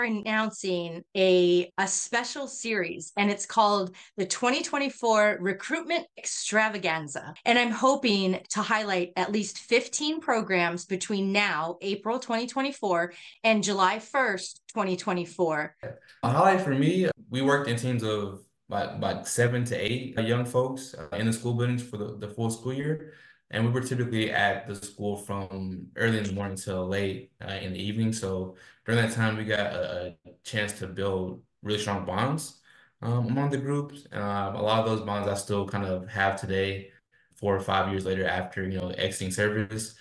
are announcing a special series, and it's called the 2024 Recruitment Extravaganza. And I'm hoping to highlight at least 15 programs between now, April 2024, and July 1st, 2024. A highlight for me, we worked in teams of like 7 to 8 young folks in the school buildings for the full school year. And we were typically at the school from early in the morning till late in the evening. So during that time, we got a chance to build really strong bonds among the groups. A lot of those bonds I still kind of have today, 4 or 5 years later after, exiting service.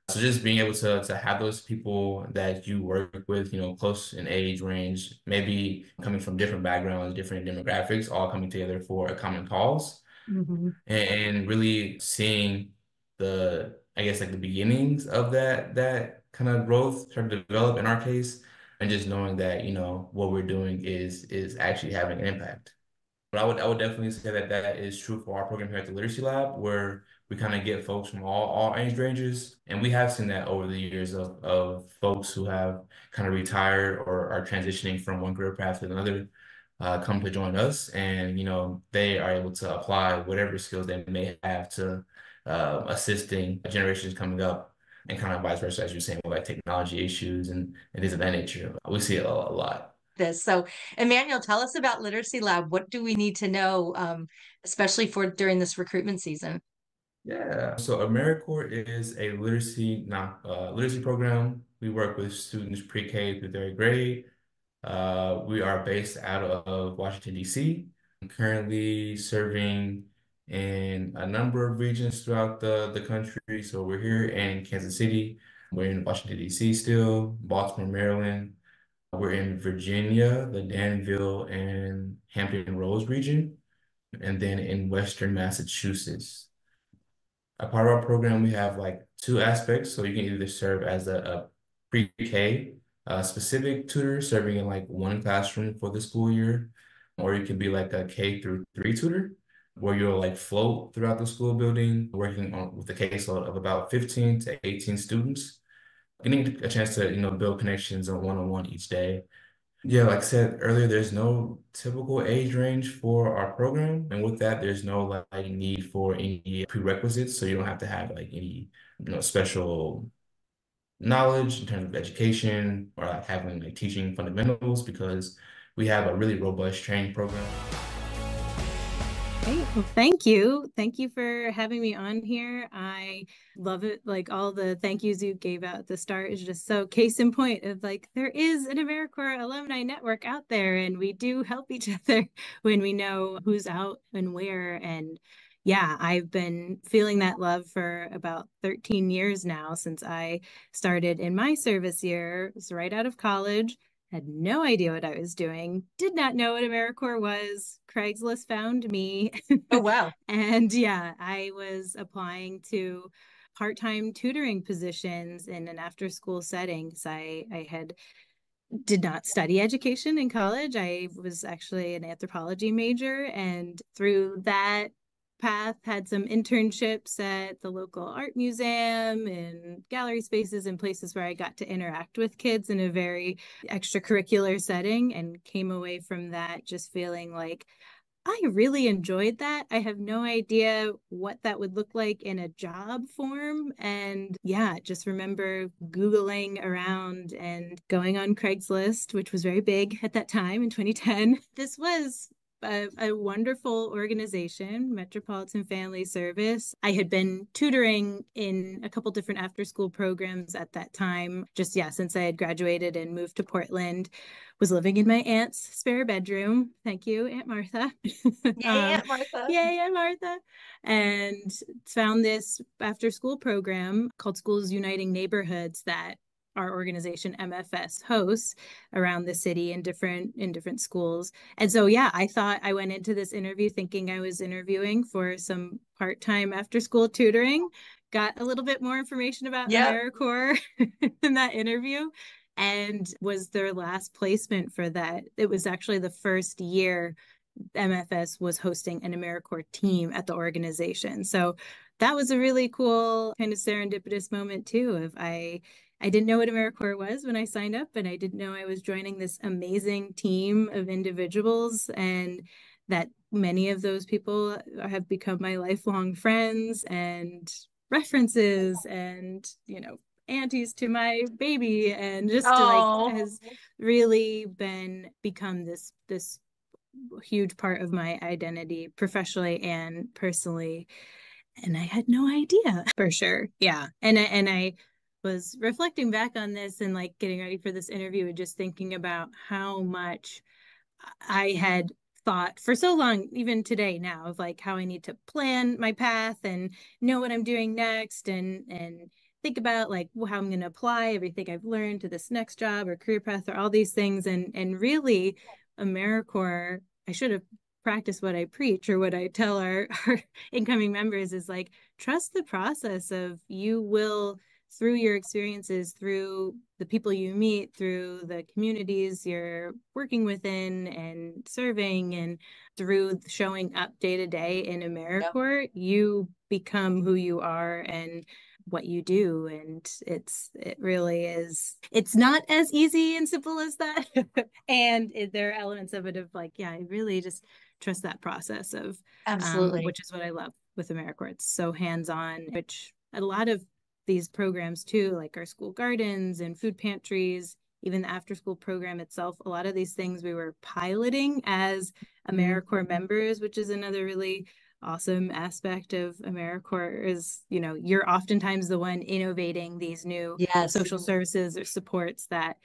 So just being able to have those people that you work with, close in age range, maybe coming from different backgrounds, different demographics, all coming together for a common cause, and really seeing I guess like the beginnings of that kind of growth start to develop in our case, and just knowing that, what we're doing is actually having an impact. But I would definitely say that that is true for our program here at the Literacy Lab, where we kind of get folks from all age ranges. And we have seen that over the years of folks who have kind of retired or are transitioning from one career path to another, come to join us. And, they are able to apply whatever skills they may have to assisting generations coming up, and kind of vice versa, as you're saying, with like technology issues and things of that nature. We see it a lot. So, Emmanuel, tell us about Literacy Lab. What do we need to know, especially for during this recruitment season? Yeah, so AmeriCorps is a literacy program. We work with students pre-K through third grade. We are based out of Washington, D.C. I'm currently serving in a number of regions throughout the country. So we're here in Kansas City. We're in Washington, D.C. still, Baltimore, Maryland. We're in Virginia, the Danville and Hampton Roads region, and then in Western Massachusetts. A part of our program, we have like two aspects. So you can either serve as a pre-K specific tutor, serving in like one classroom for the school year, or you can be like a K through 3 tutor, where you'll like float throughout the school building, working with a caseload of about 15 to 18 students, getting a chance to, build connections on one-on-one each day. Yeah, like I said earlier, there's no typical age range for our program. And with that, there's no like need for any prerequisites. So you don't have to have like any, special knowledge in terms of education or like having like teaching fundamentals, because we have a really robust training program. Great. Well, thank you. Thank you for having me on here. I love it. Like all the thank yous you gave out at the start is just so case in point of like, there is an AmeriCorps alumni network out there, and we do help each other when we know who's out and where. And yeah, I've been feeling that love for about 13 years now, since I started in my service year. It was right out of college. Had no idea what I was doing, did not know what AmeriCorps was. Craigslist found me. Oh, wow. And yeah, I was applying to part-time tutoring positions in an after-school setting. So I did not study education in college. I was actually an anthropology major, and through that path had some internships at the local art museum and gallery spaces and places where I got to interact with kids in a very extracurricular setting, and came away from that just feeling like I really enjoyed that. I have no idea what that would look like in a job form. And yeah, just remember Googling around and going on Craigslist, which was very big at that time in 2010. This was a wonderful organization, Metropolitan Family Service. I had been tutoring in a couple different after-school programs at that time, just since I had graduated and moved to Portland. Was living in my aunt's spare bedroom. Thank you, Aunt Martha. Yay, Aunt Martha. Yay, Aunt Martha. And found this after-school program called Schools Uniting Neighborhoods that our organization MFS hosts around the city in different schools. And so, yeah, I went into this interview thinking I was interviewing for some part-time after-school tutoring, got a little bit more information about AmeriCorps in that interview, and was their last placement for that. It was actually the first year MFS was hosting an AmeriCorps team at the organization. So that was a really cool kind of serendipitous moment too. I didn't know what AmeriCorps was when I signed up, and I didn't know I was joining this amazing team of individuals, and that many of those people have become my lifelong friends and references and, aunties to my baby, and just like has really become this huge part of my identity professionally and personally. And I had no idea, for sure. Yeah. And I was reflecting back on this and like getting ready for this interview and just thinking about how much I had thought for so long, even today now, of like how I need to plan my path and know what I'm doing next, and think about like how I'm going to apply everything I've learned to this next job or career path or all these things. And really, AmeriCorps, I should have practiced what I preach, or what I tell our incoming members is like, trust the process of, you will, through your experiences, through the people you meet, through the communities you're working within and serving, and through showing up day to day in AmeriCorps, you become who you are and what you do. And it really is, it's not as easy and simple as that. And there are elements of it of like, yeah, I really just trust that process of, Absolutely. which is what I love with AmeriCorps. It's so hands-on, which a lot of these programs too, like our school gardens and food pantries, even the after school program itself, a lot of these things we were piloting as AmeriCorps members, which is another really awesome aspect of AmeriCorps is, you're oftentimes the one innovating these new social services or supports that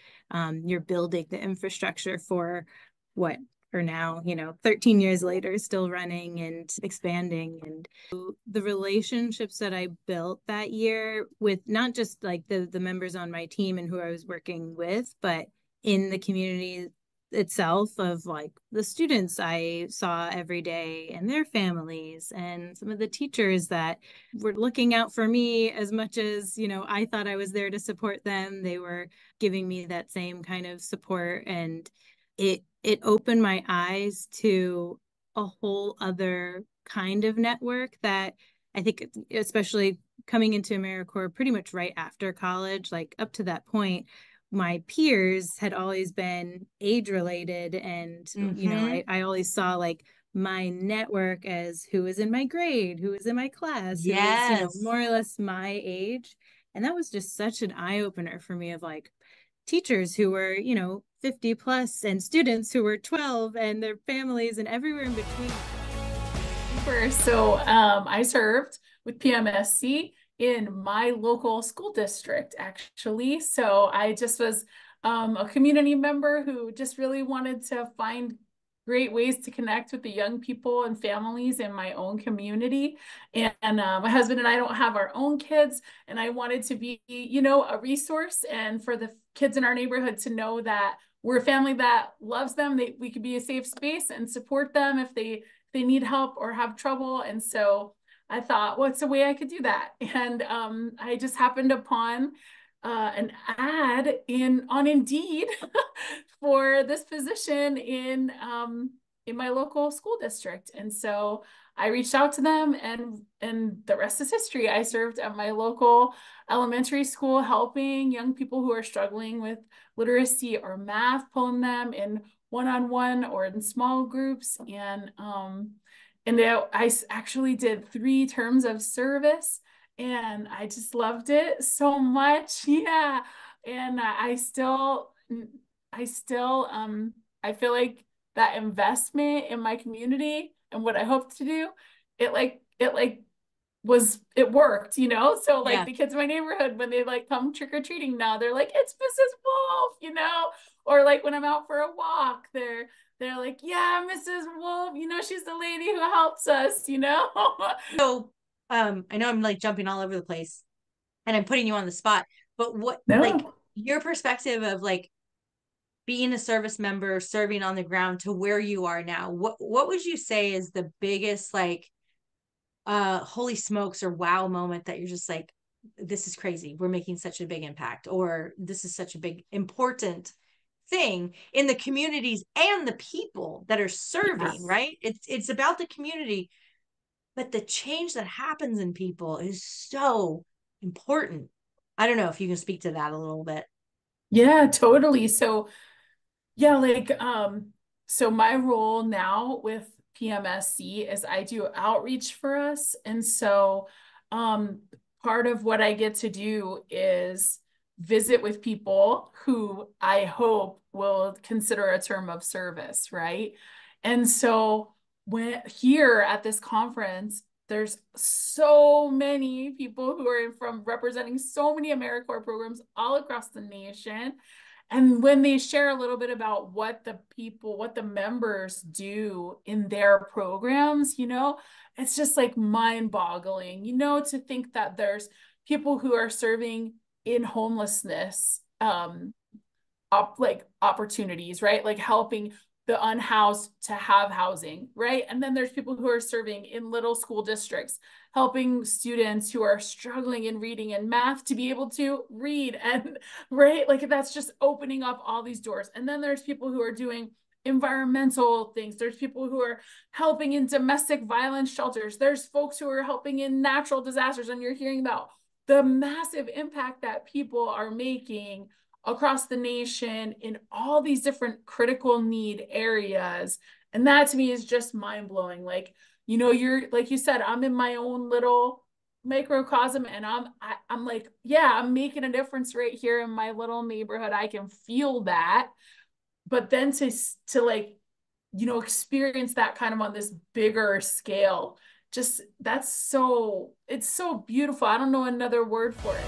you're building the infrastructure for, what are now, 13 years later, still running and expanding. And the relationships that I built that year with not just like the members on my team and who I was working with, but in the community itself, of like the students I saw every day and their families, and some of the teachers that were looking out for me as much as, I thought I was there to support them. They were giving me that same kind of support, and it opened my eyes to a whole other kind of network that I think, especially coming into AmeriCorps pretty much right after college, like up to that point, my peers had always been age related. And, I always saw like my network as who was in my grade, who was in my class, who was, more or less my age. And that was just such an eye opener for me, of like teachers who were, 50 plus, and students who were 12, and their families, and everywhere in between. So I served with PMSC in my local school district, actually. So I just was a community member who just really wanted to find great ways to connect with the young people and families in my own community. And my husband and I don't have our own kids, and I wanted to be, a resource, and for the kids in our neighborhood to know that we're a family that loves them. We could be a safe space and support them if they need help or have trouble. And so I thought, what's a way I could do that? And I just happened upon an ad on Indeed for this position in my local school district. And so I reached out to them, and the rest is history. I served at my local elementary school, helping young people who are struggling with literacy or math, pulling them in one-on-one or in small groups. And I actually did 3 terms of service, and I just loved it so much. Yeah. And I feel like that investment in my community and what I hope to do, it worked, so like the kids in my neighborhood, when they like come trick-or-treating now, they're like, it's Mrs. Wolf, or like when I'm out for a walk, they're like, yeah, Mrs. Wolf, she's the lady who helps us. So I know I'm like jumping all over the place and I'm putting you on the spot, but No. like your perspective of like being a service member, serving on the ground to where you are now, what would you say is the biggest like holy smokes or wow moment that you're just like, this is crazy, we're making such a big impact, or this is such a big important thing in the communities and the people that are serving, right? It's about the community, but the change that happens in people is so important. I don't know if you can speak to that a little bit. Yeah, totally. So yeah, like so my role now with PMSC is I do outreach for us. And so part of what I get to do is visit with people who I hope will consider a term of service, right? And so when here at this conference, there's so many people who are from representing so many AmeriCorps programs all across the nation. And when they share a little bit about what the members do in their programs, it's just like mind boggling, to think that there's people who are serving in homelessness, opportunities, right? Like helping the unhoused to have housing, right? And then there's people who are serving in little school districts, helping students who are struggling in reading and math to be able to read, and right, like that's just opening up all these doors. And then there's people who are doing environmental things. There's people who are helping in domestic violence shelters. There's folks who are helping in natural disasters. And you're hearing about the massive impact that people are making across the nation in all these different critical need areas. And that to me is just mind blowing. Like, you're, like you said, I'm in my own little microcosm, and I'm like, yeah, I'm making a difference right here in my little neighborhood. I can feel that. But then to like, experience that kind of on this bigger scale, just it's so beautiful. I don't know another word for it.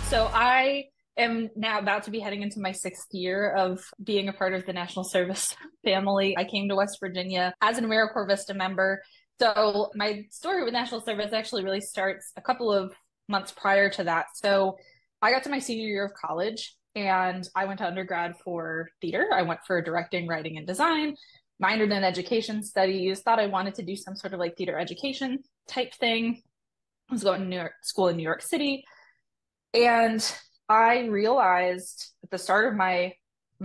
So I am now about to be heading into my 6th year of being a part of the National Service family. I came to West Virginia as an AmeriCorps Vista member. So my story with National Service actually really starts a couple of months prior to that. So I got to my senior year of college and I went to undergrad for theater. I went for directing, writing, and design, minored in education studies, thought I wanted to do some sort of like theater education type thing. I was going to school in New York City. And I realized at the start of my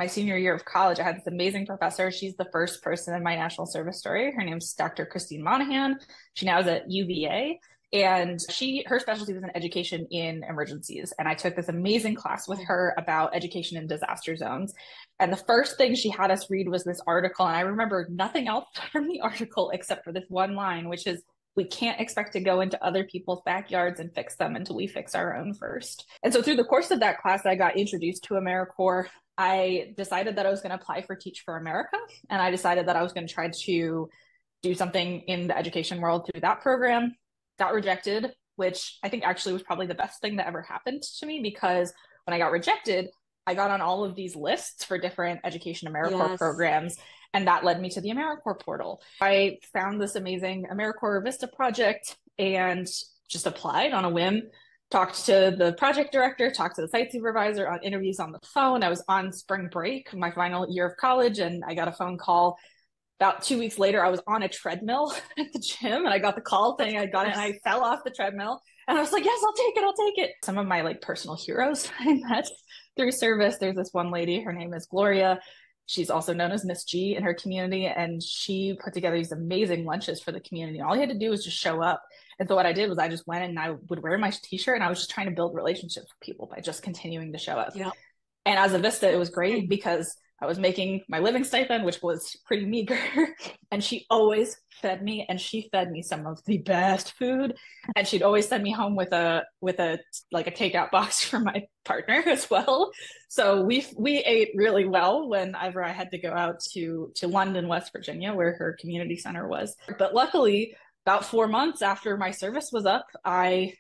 senior year of college, I had this amazing professor. She's the first person in my national service story. Her name's Dr. Christine Monahan. She now is at UVA. And her specialty was in education in emergencies. And I took this amazing class with her about education in disaster zones. And the first thing she had us read was this article. And I remember nothing else from the article except for this one line, which is, we can't expect to go into other people's backyards and fix them until we fix our own first. And so through the course of that class, I got introduced to AmeriCorps. I decided that I was going to apply for Teach for America. And I decided that I was going to try to do something in the education world through that program. Got rejected, which I think actually was probably the best thing that ever happened to me, because when I got rejected, I got on all of these lists for different education AmeriCorps programs. And that led me to the AmeriCorps portal. I found this amazing AmeriCorps Vista project and just applied on a whim, talked to the project director, talked to the site supervisor on interviews on the phone. I was on spring break, my final year of college, and I got a phone call. About 2 weeks later, I was on a treadmill at the gym, and I got the call saying I got it, and I fell off the treadmill. And I was like, yes, I'll take it. Some of my like personal heroes I met through service. There's this one lady, her name is Gloria. She's also known as Miss G in her community, and she put together these amazing lunches for the community. All you had to do was just show up. And so what I did was I just went and I would wear my t-shirt, and I was just trying to build relationships with people by just continuing to show up. Yep. And as a Vista, it was great because I was making my living stipend, which was pretty meager. And she always fed me, and she fed me some of the best food. And she'd always send me home with a like a takeout box for my partner as well. So we ate really well whenever I had to go out to London, West Virginia, where her community center was. But luckily, about 4 months after my service was up, I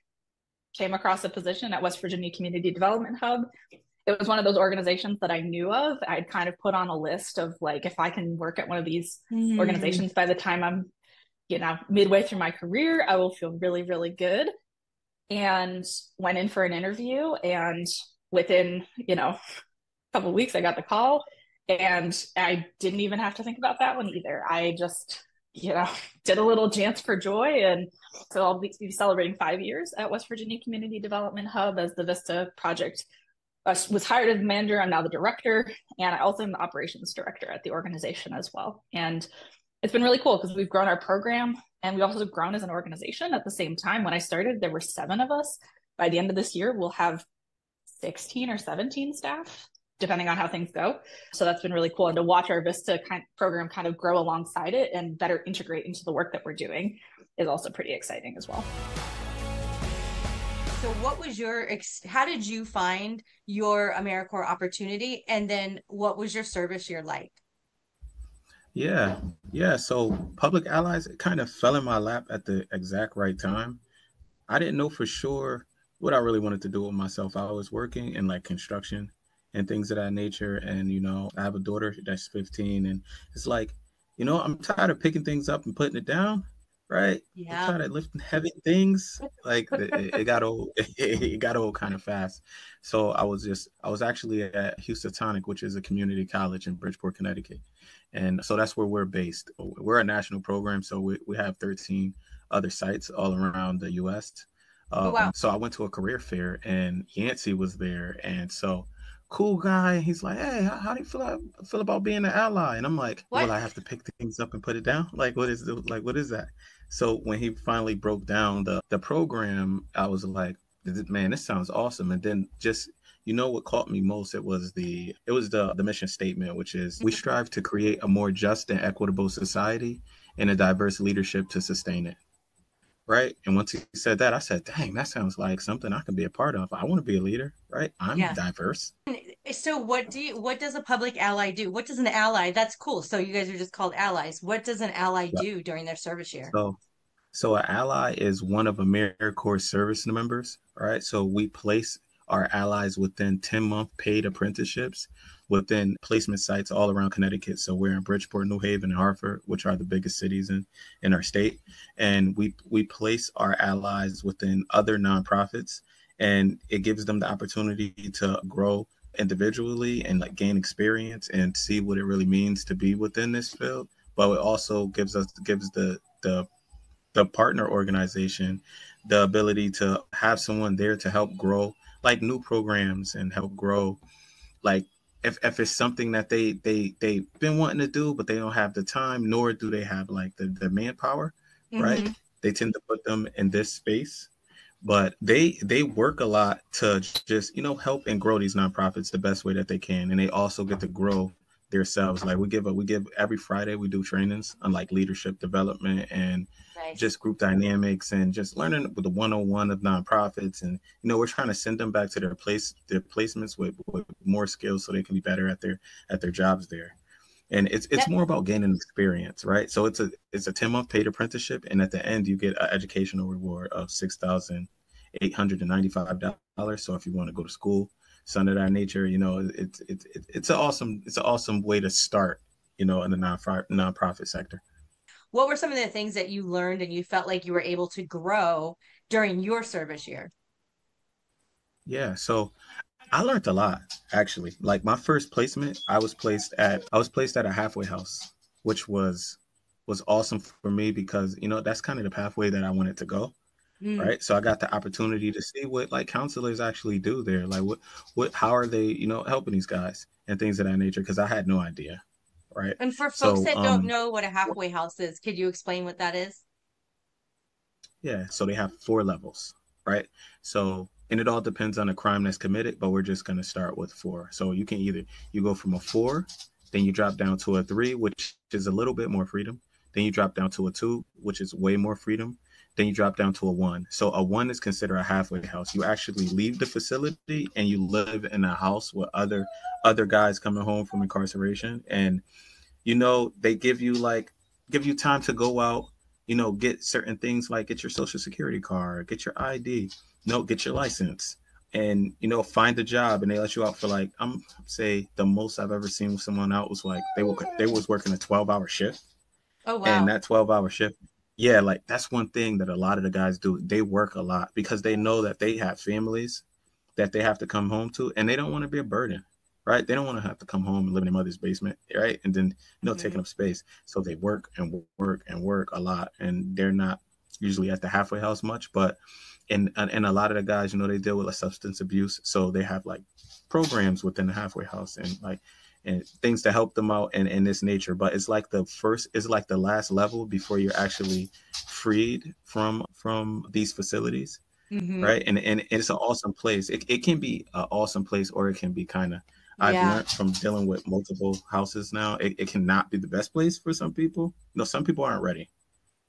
came across a position at West Virginia Community Development Hub. It was one of those organizations that I knew of. I'd kind of put on a list of like, if I can work at one of these organizations by the time I'm, midway through my career, I will feel really, really good. And went in for an interview, and within, a couple of weeks, I got the call, and I didn't even have to think about that one either. I just, did a little dance for joy. And so I'll be celebrating 5 years at West Virginia Community Development Hub as the Vista project. I was hired as the manager. I'm now the director, and I also am the operations director at the organization as well. And it's been really cool because we've grown our program, and we also grown as an organization at the same time. When I started, there were 7 of us. by the end of this year, we'll have 16 or 17 staff, depending on how things go. So that's been really cool. And to watch our Vista program kind of grow alongside it and better integrate into the work that we're doing is also pretty exciting as well. So what was how did you find your AmeriCorps opportunity? And then what was your service year like? Yeah. So public allies, it kind of fell in my lap at the exact right time. I didn't know for sure what I really wanted to do with myself. I was working in like construction and things of that nature. And, I have a daughter that's 15, and it's like, I'm tired of picking things up and putting it down. Right. Yeah. I'm tired of lifting heavy things. Like it got old, it got old kind of fast. So I was actually at Houstonic, which is a community college in Bridgeport, Connecticut. And so that's where we're based. We're a national program. So we have 13 other sites all around the US. Wow. So I went to a career fair and Yancey was there. And so cool guy. He's like, hey, how do you feel about being an ally? And I'm like, what? Well, I have to pick things up and put it down. Like, what is that? So when he finally broke down the program, I was like, man, this sounds awesome. And then just, what caught me most, it was the mission statement, which is we strive to create a more just and equitable society and a diverse leadership to sustain it. Right. And once he said that, I said, dang, that sounds like something I can be a part of. I want to be a leader. Right. I'm diverse. So what does a public ally do? What does an ally? That's cool. So you guys are just called allies. What does an ally do during their service year? So an ally is one of AmeriCorps service members. Right. So we place our allies within 10-month paid apprenticeships within placement sites all around Connecticut. So we're in Bridgeport, New Haven, and Hartford, which are the biggest cities in our state. And we place our allies within other nonprofits, and it gives them the opportunity to grow individually and like gain experience and see what it really means to be within this field. But it also gives the partner organization the ability to have someone there to help grow like new programs and help grow like if it's something that they've been wanting to do, but they don't have the time, nor do they have like the manpower, right? They tend to put them in this space, but they work a lot to just, help and grow these nonprofits the best way that they can. And they also get to grow themselves. Like we give every Friday, we do trainings on like leadership development and just group dynamics and just learning with the 101 of nonprofits. And, we're trying to send them back to their placements with more skills so they can be better at their jobs there. And it's more about gaining experience, right? So it's a 10-month paid apprenticeship. And at the end, you get an educational reward of $6,895. So if you want to go to school, something of that nature, it's an awesome way to start, in the nonprofit sector. What were some of the things that you learned and you felt like you were able to grow during your service year? Yeah, so I learned a lot, actually. Like my first placement, I was placed at a halfway house, which was awesome for me because, that's kind of the pathway that I wanted to go. Right. So I got the opportunity to see what like counselors actually do there. Like how are they, helping these guys and things of that nature? Because I had no idea. Right. And for folks that don't know what a halfway house is, could you explain what that is? Yeah. So they have 4 levels. Right. So, and it all depends on the crime that's committed, but we're just going to start with 4. So you can you go from a 4, then you drop down to a 3, which is a little bit more freedom. Then you drop down to a 2, which is way more freedom. Then you drop down to a 1. So a 1 is considered a halfway house. You actually leave the facility and you live in a house with other guys coming home from incarceration. And, they give you time to go out, get certain things like get your social security card, get your ID, get your license and, find a job. And they let you out for like, say the most I've ever seen someone out was like, they was working a 12-hour shift. Oh, wow. And that 12-hour shift. Yeah, like that's one thing that a lot of the guys do. They work a lot because they know that they have families that they have to come home to and they don't want to be a burden, right? They don't want to have to come home and live in their mother's basement, right? And then, taking up space. So they work and work and work a lot and they're not usually at the halfway house much, but and a lot of the guys, they deal with like substance abuse. So they have like programs within the halfway house and things to help them out in this nature. But it's like the last level before you're actually freed from these facilities. right? And it's an awesome place. It can be an awesome place, or it can be kind of, I've learned from dealing with multiple houses now, it cannot be the best place for some people. Some people aren't ready.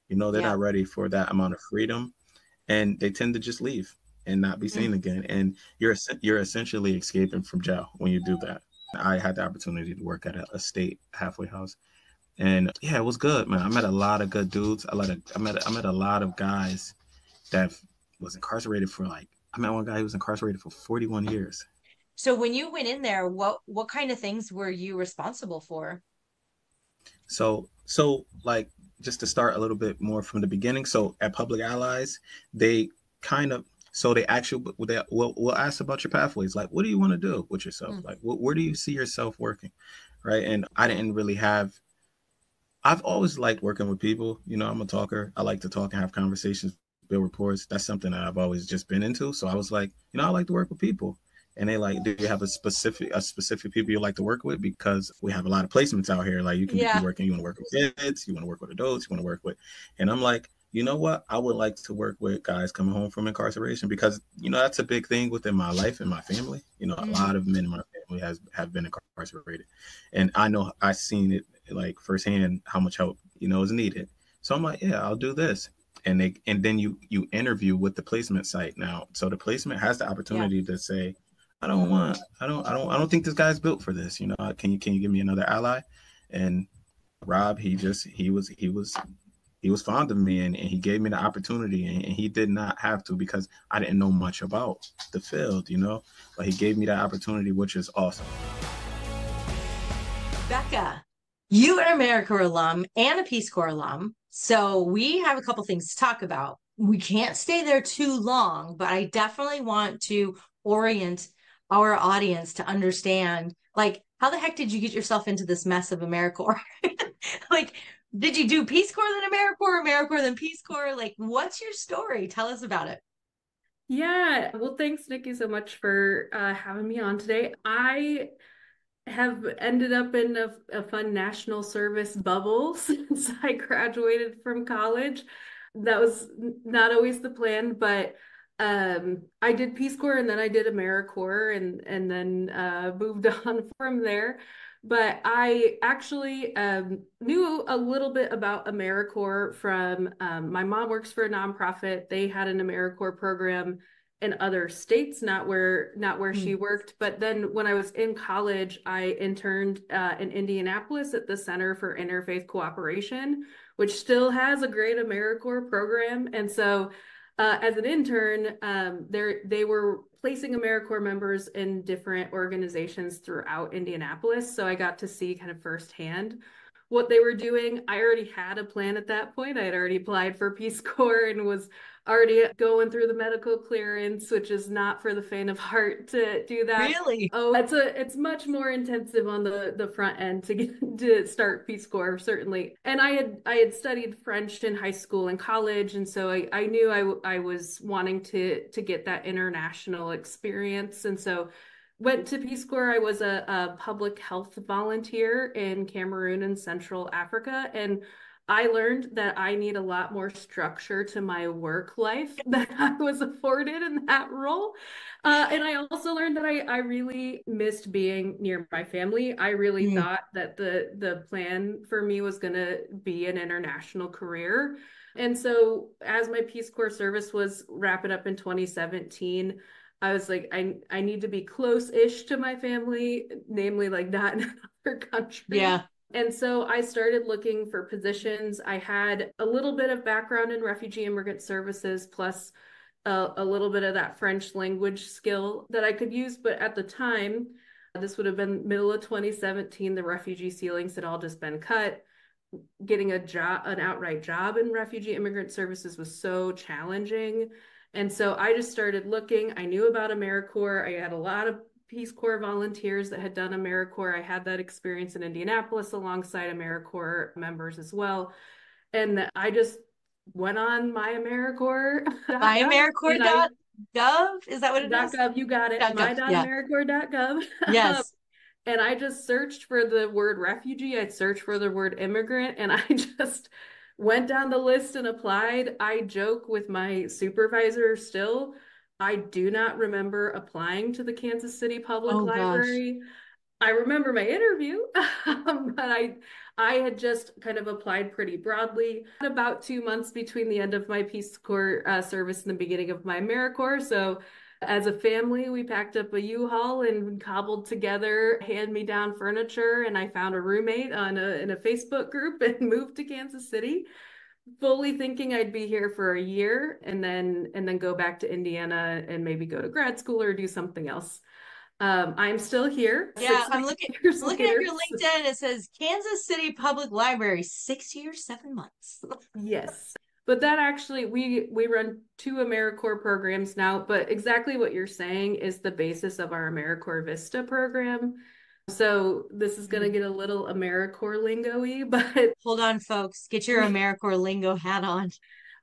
They're not ready for that amount of freedom, and they tend to just leave and not be seen again. And you're essentially escaping from jail when you do that. I had the opportunity to work at a state halfway house, and yeah, it was good, man. I met a lot of good dudes. I met a lot of guys that was incarcerated for I met one guy who was incarcerated for 41 years. So when you went in there, what kind of things were you responsible for? So just to start a little bit more from the beginning. So at Public Allies, they actually will ask about your pathways. Like, what do you want to do with yourself? Like, where do you see yourself working? Right. And I didn't really I've always liked working with people. I'm a talker. I like to talk and have conversations, build reports. That's something that I've always just been into. So I was like, I like to work with people. And they do you have a specific people you like to work with? Because we have a lot of placements out here. Like, you can be working, you want to work with kids, you want to work with adults, you want to work with. And I'm like, you know what? I would like to work with guys coming home from incarceration, because, that's a big thing within my life and my family. A lot of men in my family have been incarcerated. And I know I've seen it firsthand how much help, is needed. So I'm like, yeah, I'll do this. And then you interview with the placement site now. So the placement has the opportunity to say, I don't think this guy's built for this. Can you give me another ally? And Rob, he was fond of me, and he gave me the opportunity, and he did not have to, because I didn't know much about the field, but he gave me that opportunity, which is awesome. Becca, you are an AmeriCorps alum and a Peace Corps alum. So we have a couple things to talk about. We can't stay there too long, but I definitely want to orient our audience to understand, how the heck did you get yourself into this mess of AmeriCorps? Did you do Peace Corps then AmeriCorps, AmeriCorps then Peace Corps? What's your story? Tell us about it. Yeah, well, thanks, Nikki, so much for having me on today. I have ended up in a fun national service bubble since I graduated from college. That was not always the plan, but I did Peace Corps, and then I did AmeriCorps, and then moved on from there. But I actually knew a little bit about AmeriCorps from my mom works for a nonprofit. They had an AmeriCorps program in other states, not where she worked. But then when I was in college, I interned in Indianapolis at the Center for Interfaith Cooperation, which still has a great AmeriCorps program. And so as an intern, they were placing AmeriCorps members in different organizations throughout Indianapolis. So I got to see kind of firsthand what they were doing. I already had a plan at that point. I had already applied for Peace Corps and was already going through the medical clearance, which is not for the faint of heart to do that. Really? Oh, it's much more intensive on the front end to start Peace Corps, certainly. And I had studied French in high school and college, and so I knew I was wanting to get that international experience, and so went to Peace Corps. I was a public health volunteer in Cameroon and Central Africa, and I learned that I need a lot more structure to my work life than I was afforded in that role. And I also learned that I really missed being near my family. I really thought that the plan for me was going to be an international career. And so as my Peace Corps service was wrapping up in 2017, I was like, I need to be close-ish to my family, namely not in another country. Yeah. And so I started looking for positions. I had a little bit of background in refugee immigrant services, plus a little bit of that French language skill that I could use. But at the time, this would have been middle of 2017, the refugee ceilings had all just been cut. Getting an outright job in refugee immigrant services was so challenging. And so I just started looking. I knew about AmeriCorps. I had a lot of Peace Corps volunteers that had done AmeriCorps. I had that experience in Indianapolis alongside AmeriCorps members as well. And I just went on myAmeriCorps. MyAmeriCorps.gov? Is that what it is? .gov, you got it. My.AmeriCorps.gov. Yes. And I just searched for the word refugee. I searched for the word immigrant, and I just went down the list and applied. I joke with my supervisor still. I do not remember applying to the Kansas City Public Oh gosh. Library. I remember my interview, but I had just kind of applied pretty broadly. About 2 months between the end of my Peace Corps service and the beginning of my AmeriCorps. So as a family, we packed up a U-Haul and cobbled together hand-me-down furniture, and I found a roommate in a Facebook group and moved to Kansas City, fully thinking I'd be here for a year and then go back to Indiana and maybe go to grad school or do something else. I'm still here. Yeah, I'm looking at your later. LinkedIn and it says Kansas City Public Library, 6 years, 7 months. Yes. But that actually, we run 2 AmeriCorps programs now, but exactly what you're saying is the basis of our AmeriCorps Vista program. So this is going to get a little AmeriCorps lingo-y, but hold on, folks. Get your AmeriCorps lingo hat on.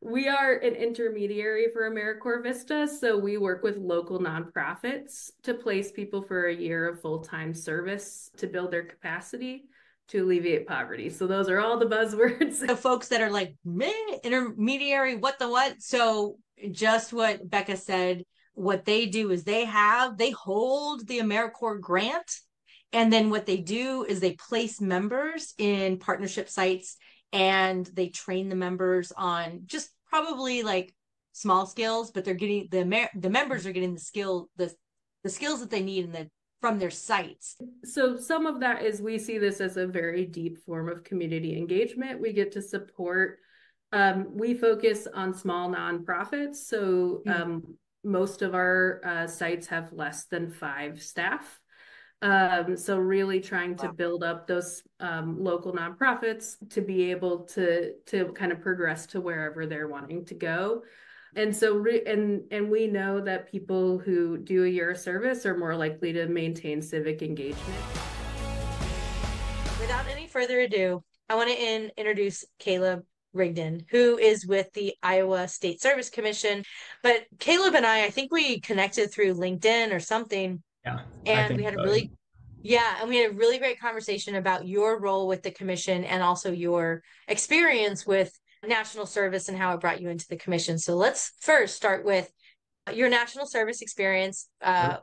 We are an intermediary for AmeriCorps Vista, so we work with local nonprofits to place people for a year of full-time service to build their capacity to alleviate poverty. So those are all the buzzwords. The folks that are like, meh, intermediary, what the what? So just what Becca said, what they do is they hold the AmeriCorps grant. And then what they do is they place members in partnership sites and they train the members on just probably like small skills, but they're getting the members are getting the skills that they need from their sites. So some of that is, we see this as a very deep form of community engagement. We get to support, we focus on small nonprofits. So most of our sites have less than 5 staff. So really trying to build up those local nonprofits to be able to kind of progress to wherever they're wanting to go. And so and we know that people who do a year of service are more likely to maintain civic engagement. Without any further ado, I want to introduce Caleb Rigdon, who is with the Iowa State Service Commission. But Caleb and I think we connected through LinkedIn or something. Yeah. And we had a really great conversation about your role with the commission and also your experience with national service and how it brought you into the commission. So let's first start with your national service experience.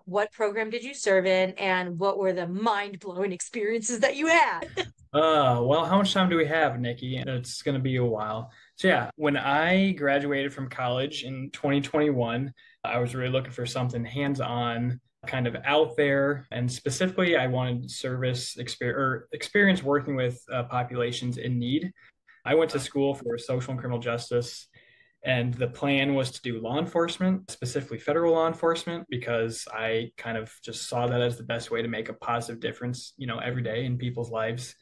What program did you serve in, and what were the mind-blowing experiences that you had? Well, how much time do we have, Nikki? It's going to be a while. So yeah, when I graduated from college in 2021, I was really looking for something hands-on, kind of out there, and specifically I wanted service experience working with populations in need. I went to school for social and criminal justice, and the plan was to do law enforcement, specifically federal law enforcement, because I kind of just saw that as the best way to make a positive difference, every day in people's lives.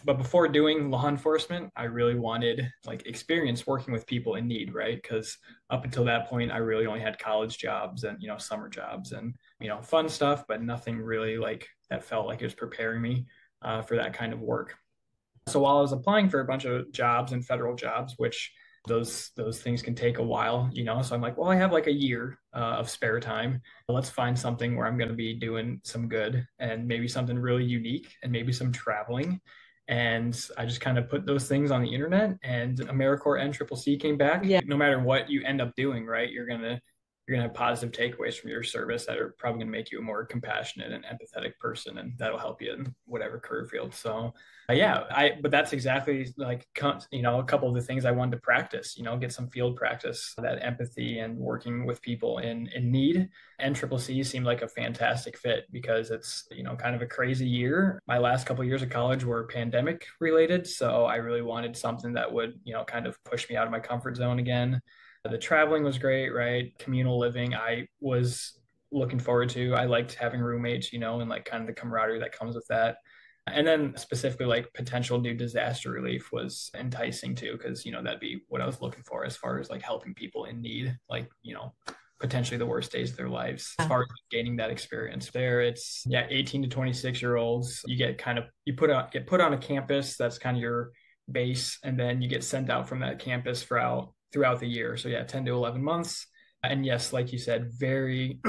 But before doing law enforcement, I really wanted experience working with people in need, right? Because up until that point, I really only had college jobs and, summer jobs and, fun stuff, but nothing really that felt like it was preparing me for that kind of work. So while I was applying for a bunch of jobs and federal jobs, which those things can take a while, so I'm like, well, I have a year of spare time. Let's find something where I'm going to be doing some good and maybe something really unique and maybe some traveling. And I just kind of put those things on the internet, and AmeriCorps NCCC came back. Yeah. No matter what you end up doing, right, you're gonna have positive takeaways from your service that are probably gonna make you a more compassionate and empathetic person, and that'll help you in whatever career field. So but that's exactly a couple of the things I wanted to practice, get some field practice, that empathy and working with people in need. NCCC seemed like a fantastic fit because it's, kind of a crazy year. My last couple of years of college were pandemic related. So I really wanted something that would, kind of push me out of my comfort zone again. The traveling was great, right? Communal living, I was looking forward to. I liked having roommates, and kind of the camaraderie that comes with that. And then specifically potential new disaster relief was enticing too, because, that'd be what I was looking for as far as helping people in need, potentially the worst days of their lives. As far as gaining that experience there, it's 18 to 26-year-olds. You get get put on a campus that's kind of your base, and then you get sent out from that campus throughout the year. So 10 to 11 months. And yes, like you said, very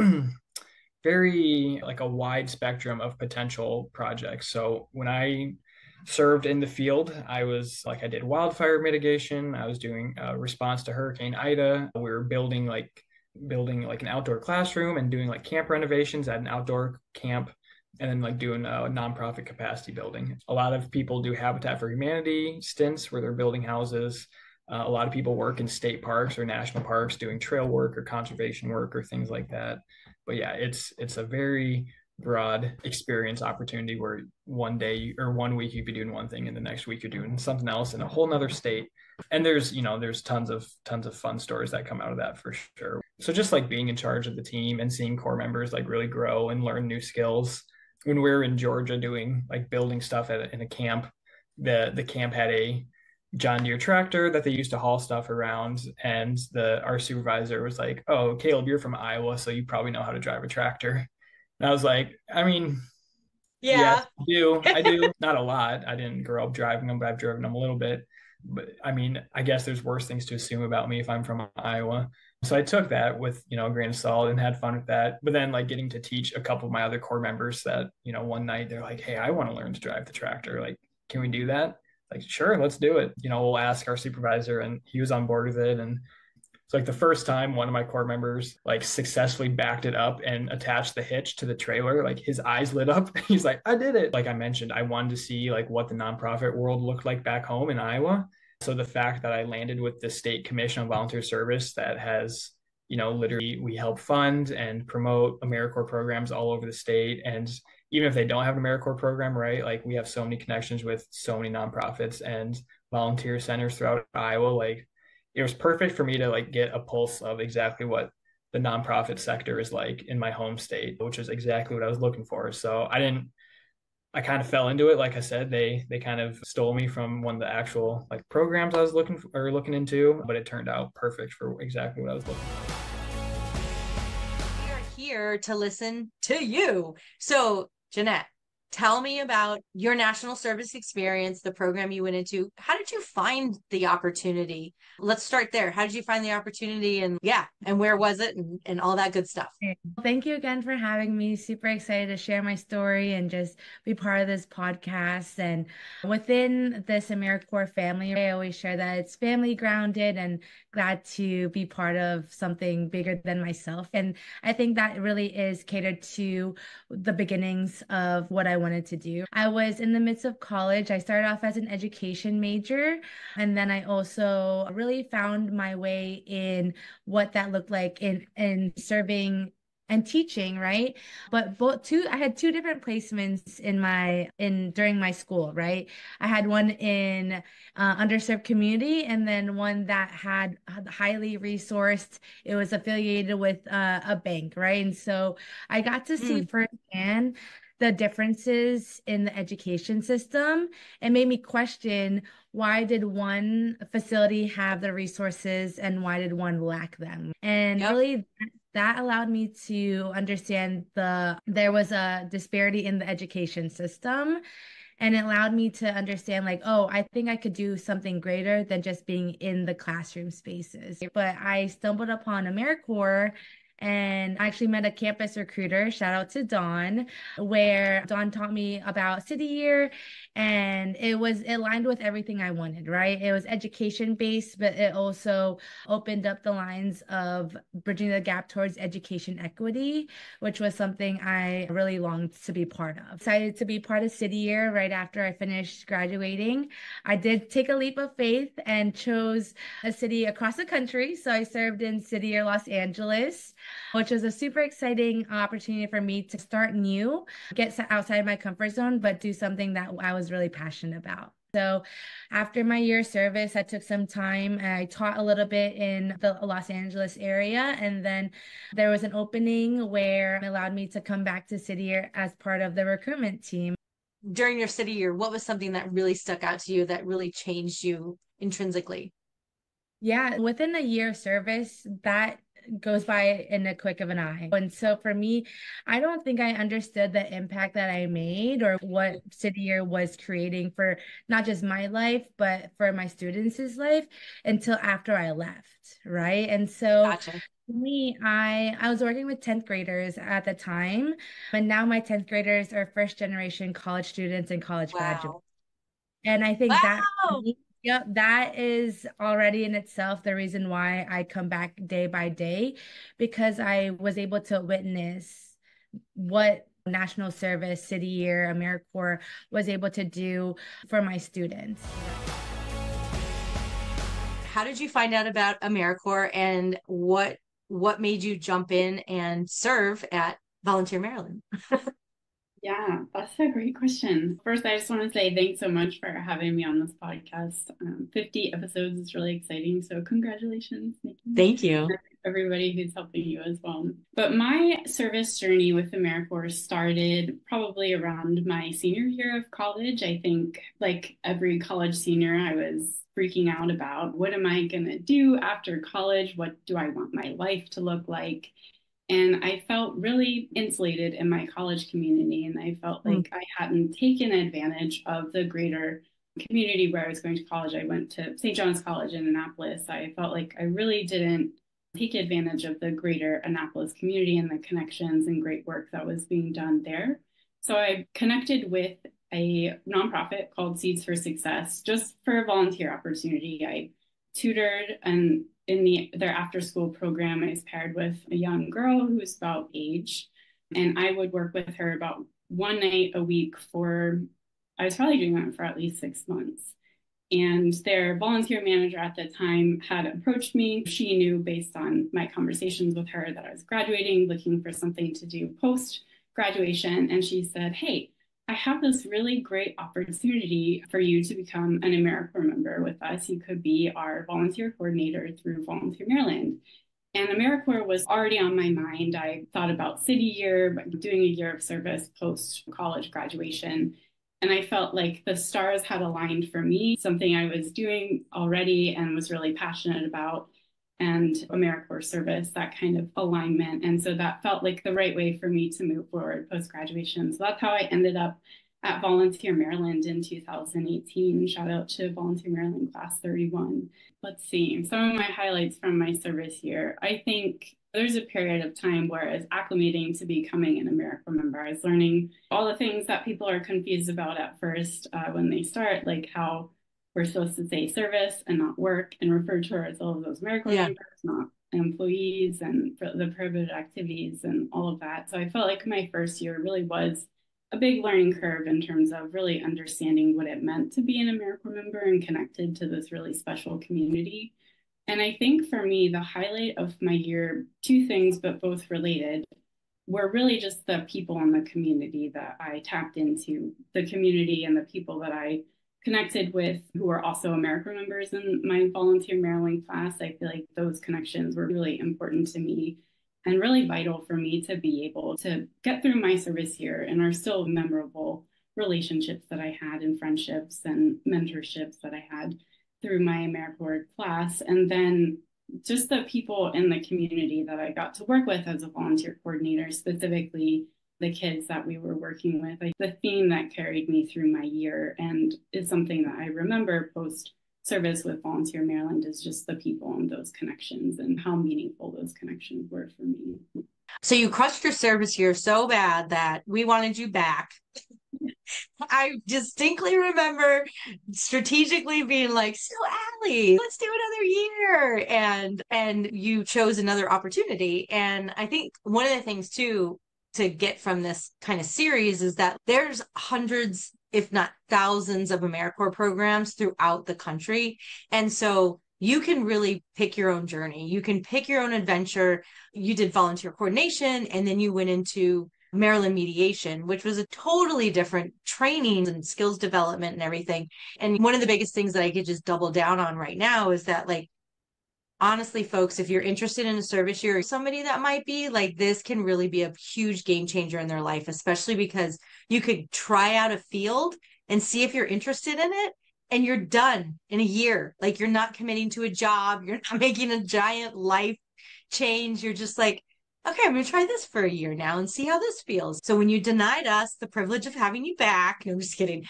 very a wide spectrum of potential projects. So when I served in the field. I did wildfire mitigation. I was doing response to Hurricane Ida. We were building like an outdoor classroom and doing like camp renovations at an outdoor camp, and then like doing nonprofit capacity building. A lot of people do Habitat for Humanity stints where they're building houses. A lot of people work in state parks or national parks doing trail work or conservation work or things like that. But yeah, it's a very broad experience opportunity where one day or one week you'd be doing one thing and the next week you're doing something else in a whole nother state. And there's tons of fun stories that come out of that for sure. So just like being in charge of the team and seeing core members like really grow and learn new skills. When we were in Georgia doing like building stuff in a camp, the camp had a John Deere tractor that they used to haul stuff around, and our supervisor was like, "Oh, Caleb, you're from Iowa, so you probably know how to drive a tractor." And I was like, I mean, Yeah. yes, I do. Not a lot. I didn't grow up driving them, but I've driven them a little bit. But I mean, I guess there's worse things to assume about me if I'm from Iowa. So I took that with, a grain of salt and had fun with that. But then like getting to teach a couple of my other core members that, one night they're like, "Hey, I want to learn to drive the tractor. Like, can we do that?" Like, sure, let's do it. We'll ask our supervisor, and he was on board with it. And it's like the first time one of my core members like successfully backed it up and attached the hitch to the trailer, like his eyes lit up. He's like, "I did it." Like I mentioned, I wanted to see like what the nonprofit world looked like back home in Iowa. So the fact that I landed with the State Commission on Volunteer Service that has, literally we help fund and promote AmeriCorps programs all over the state. And even if they don't have an AmeriCorps program, right? Like we have so many connections with so many nonprofits and volunteer centers throughout Iowa. Like it was perfect for me to like get a pulse of exactly what the nonprofit sector is like in my home state, which is exactly what I was looking for. So I kind of fell into it. Like I said, they kind of stole me from one of the actual like programs I was looking into, but it turned out perfect for exactly what I was looking for. We are here to listen to you. So, Jeanette, tell me about your national service experience, the program you went into. How did you find the opportunity? Let's start there. How did you find the opportunity, and where was it, and all that good stuff? Thank you again for having me. Super excited to share my story and just be part of this podcast. And within this AmeriCorps family, I always share that it's family grounded and glad to be part of something bigger than myself. And I think that really is catered to the beginnings of what I wanted to do. I was in the midst of college. I started off as an education major, and then I also really found my way in what that looked like in serving and teaching, right? But I had two different placements during my school, right? I had one in underserved community, and then one that had highly resourced. It was affiliated with a bank, right? And so I got to see firsthand the differences in the education system. It made me question, why did one facility have the resources and why did one lack them? And really that allowed me to understand there was a disparity in the education system. And it allowed me to understand like, oh, I think I could do something greater than just being in the classroom spaces. But I stumbled upon AmeriCorps and I actually met a campus recruiter, shout out to Dawn, where Dawn taught me about City Year, and it aligned with everything I wanted, right? It was education based, but it also opened up the lines of bridging the gap towards education equity, which was something I really longed to be part of. Excited to be part of City Year right after I finished graduating. I did take a leap of faith and chose a city across the country. So I served in City Year Los Angeles, which was a super exciting opportunity for me to start new, get outside my comfort zone, but do something that I was really passionate about. So after my year of service, I took some time and I taught a little bit in the Los Angeles area. And then there was an opening where it allowed me to come back to City Year as part of the recruitment team. During your City Year, what was something that really stuck out to you that really changed you intrinsically? Yeah, within a year of service, that goes by in a click of an eye. And so for me, I don't think I understood the impact that I made or what City Year was creating for not just my life, but for my students' life until after I left, right? And so Gotcha. for me, I was working with 10th graders at the time, and now my 10th graders are first generation college students and college graduates. And I think that, Wow. yep, that is already in itself the reason why I come back day by day, because I was able to witness what National Service, City Year, AmeriCorps was able to do for my students. How did you find out about AmeriCorps, and what made you jump in and serve at Volunteer Maryland? Yeah, that's a great question. First, I just want to say thanks so much for having me on this podcast. 50 episodes is really exciting. So congratulations, Nikki. Thank you. Everybody who's helping you as well. But my service journey with AmeriCorps started probably around my senior year of college. I think like every college senior, I was freaking out about what am I going to do after college? What do I want my life to look like? And I felt really insulated in my college community. And I felt like I hadn't taken advantage of the greater community where I was going to college. I went to St. John's College in Annapolis. I felt like I really didn't take advantage of the greater Annapolis community and the connections and great work that was being done there. So I connected with a nonprofit called Seeds for Success just for a volunteer opportunity. I tutored, and in their after school program, I was paired with a young girl who was about age, and I would work with her about one night a week I was probably doing that for at least 6 months. And their volunteer manager at the time had approached me. She knew based on my conversations with her that I was graduating, looking for something to do post graduation. And she said, "Hey, I have this really great opportunity for you to become an AmeriCorps member with us. You could be our volunteer coordinator through Volunteer Maryland." And AmeriCorps was already on my mind. I thought about City Year, doing a year of service post-college graduation. And I felt like the stars had aligned for me, something I was doing already and was really passionate about. And AmeriCorps service, that kind of alignment. And so that felt like the right way for me to move forward post-graduation. So that's how I ended up at Volunteer Maryland in 2018. Shout out to Volunteer Maryland Class 31. Let's see, some of my highlights from my service year. I think there's a period of time where I was acclimating to becoming an AmeriCorps member. I was learning all the things that people are confused about at first when they start, like how we're supposed to say service and not work, and refer to ourselves as AmeriCorps members, not employees, and for the prohibited activities and all of that. So I felt like my first year really was a big learning curve in terms of really understanding what it meant to be an AmeriCorps member and connected to this really special community. And I think for me, the highlight of my year, two things, but both related, were really just the people in the community that I tapped into, the community and the people that I connected with who are also AmeriCorps members in my Volunteer Maryland class. I feel like those connections were really important to me and really vital for me to be able to get through my service year, and are still memorable relationships that I had and friendships and mentorships that I had through my AmeriCorps class. And then just the people in the community that I got to work with as a volunteer coordinator, specifically the kids that we were working with. Like the theme that carried me through my year and is something that I remember post service with Volunteer Maryland is just the people and those connections and how meaningful those connections were for me. So you crushed your service year so bad that we wanted you back. I distinctly remember strategically being like, "So Allie, let's do another year." And you chose another opportunity. And I think one of the things too to get from this kind of series is that there's hundreds, if not thousands, of AmeriCorps programs throughout the country. And so you can really pick your own journey. You can pick your own adventure. You did volunteer coordination, and then you went into Maryland mediation, which was a totally different training and skills development and everything. And one of the biggest things that I could just double down on right now is that, like, honestly, folks, if you're interested in a service year, somebody that might be like, this can really be a huge game changer in their life, especially because you could try out a field and see if you're interested in it, and you're done in a year. Like, you're not committing to a job. You're not making a giant life change. You're just like, okay, I'm going to try this for a year now and see how this feels. So when you denied us the privilege of having you back, no, I'm just kidding.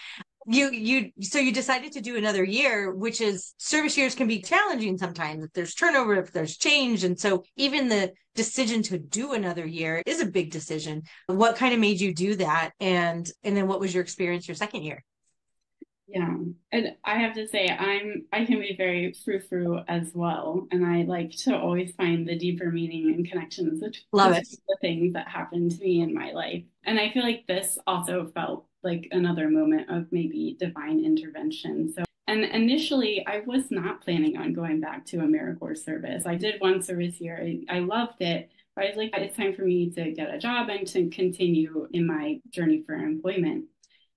So you decided to do another year, which is, service years can be challenging sometimes if there's turnover, if there's change. And so even the decision to do another year is a big decision. What kind of made you do that? And then what was your experience your second year? Yeah. And I have to say, I can be very frou-frou as well. And I like to always find the deeper meaning and connections Love between it. the things that happen to me in my life. And I feel like this also felt like another moment of maybe divine intervention. So, and initially I was not planning on going back to AmeriCorps service. I did one service year. I loved it. But I was like, it's time for me to get a job and to continue in my journey for employment.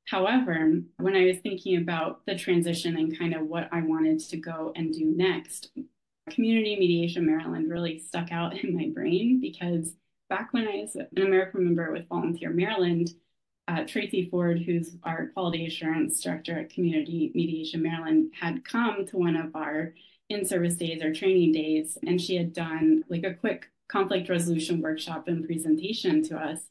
However, when I was thinking about the transition and kind of what I wanted to go and do next, Community Mediation Maryland really stuck out in my brain because back when I was an AmeriCorps member with Volunteer Maryland, Tracy Ford, who's our quality assurance director at Community Mediation Maryland, had come to one of our in-service days or training days, and she had done like a quick conflict resolution workshop and presentation to us.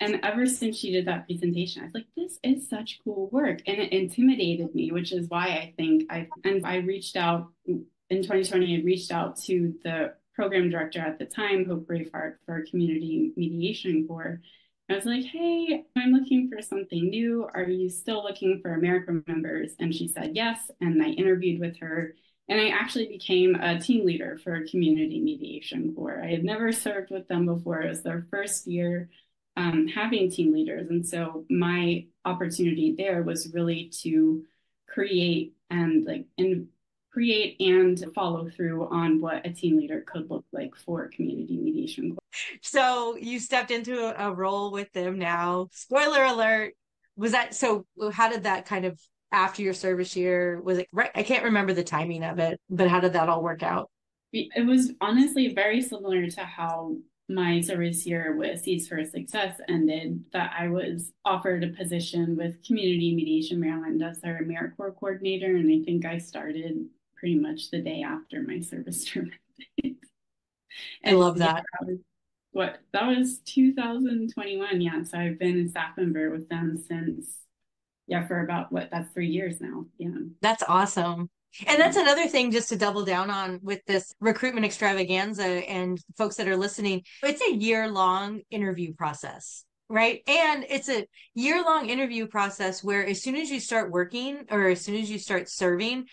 And ever since she did that presentation, I was like, this is such cool work. And it intimidated me, which is why I think I reached out in 2020, I reached out to the program director at the time, Hope Braveheart, for Community Mediation Corps. I was like, hey, I'm looking for something new. Are you still looking for AmeriCorps members? And she said yes. And I interviewed with her. And I actually became a team leader for Community Mediation Corps. I had never served with them before. It was their first year having team leaders. And so my opportunity there was really to create and follow through on what a team leader could look like for community mediation. So you stepped into a role with them now. Spoiler alert. Was that so? How did that kind of after your service year? Was it right? I can't remember the timing of it, but how did that all work out? It was honestly very similar to how my service year with Seeds for Success ended, that I was offered a position with Community Mediation Maryland as their AmeriCorps coordinator. And I think I started pretty much the day after my service term. I love that. That was 2021. Yeah. So I've been a staff member with them since, for about that's 3 years now. Yeah. That's awesome. And that's another thing just to double down on with this recruitment extravaganza and folks that are listening. It's a year-long interview process, right? And it's a year-long interview process where as soon as you start working or as soon as you start serving,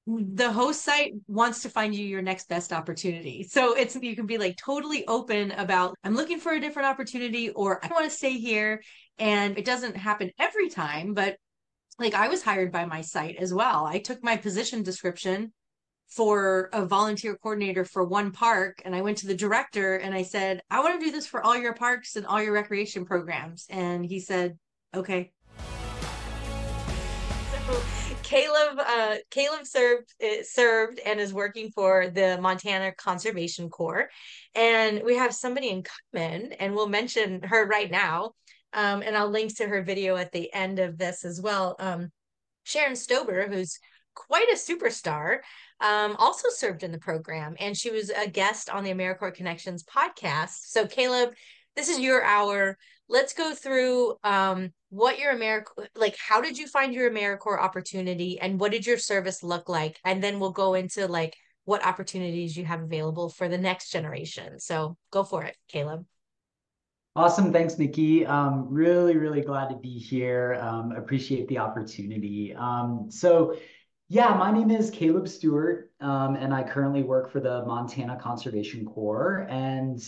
the host site wants to find you your next best opportunity. So you can be like totally open about, I'm looking for a different opportunity, or I want to stay here. And it doesn't happen every time, but like I was hired by my site as well. I took my position description for a volunteer coordinator for one park, and I went to the director and I said, I want to do this for all your parks and all your recreation programs. And he said, okay. So Caleb served and is working for the Montana Conservation Corps. And we have somebody in common, and we'll mention her right now. And I'll link to her video at the end of this as well. Sharon Stober, who's quite a superstar, also served in the program, and she was a guest on the AmeriCorps Connections podcast. So Caleb, this is your hour. Let's go through what your how did you find your AmeriCorps opportunity, and what did your service look like? And then we'll go into like what opportunities you have available for the next generation. So go for it, Caleb. Awesome. Thanks, Nikki. Really, really glad to be here. Appreciate the opportunity. My name is Caleb Stewart, and I currently work for the Montana Conservation Corps. And,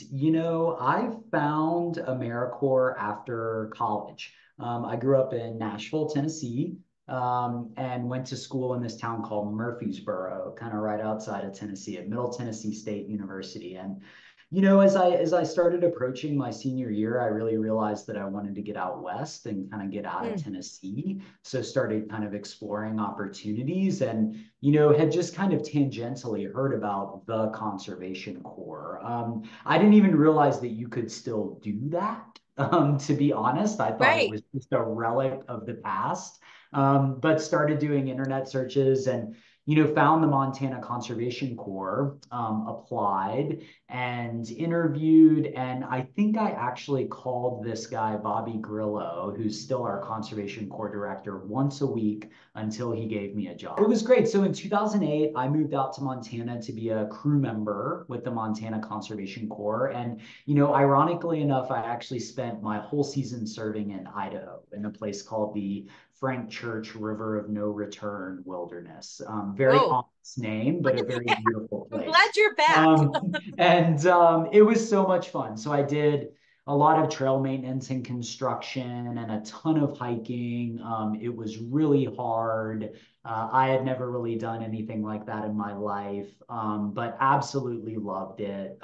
I found AmeriCorps after college. I grew up in Nashville, Tennessee, and went to school in this town called Murfreesboro, kind of right outside of Tennessee at Middle Tennessee State University. And as I started approaching my senior year, I really realized that I wanted to get out west and kind of get out of Tennessee. So started kind of exploring opportunities and, had just kind of tangentially heard about the Conservation Corps. I didn't even realize that you could still do that. To be honest, I thought it was just a relic of the past. But started doing internet searches and found the Montana Conservation Corps, applied and interviewed. And I think I actually called this guy, Bobby Grillo, who's still our Conservation Corps director, once a week until he gave me a job. It was great. So in 2008, I moved out to Montana to be a crew member with the Montana Conservation Corps. And, ironically enough, I actually spent my whole season serving in Idaho in a place called the Frank Church River of No Return Wilderness. Very ominous name, but a very beautiful place. I'm glad you're back. And it was so much fun. So I did a lot of trail maintenance and construction and a ton of hiking. It was really hard. I had never really done anything like that in my life, but absolutely loved it.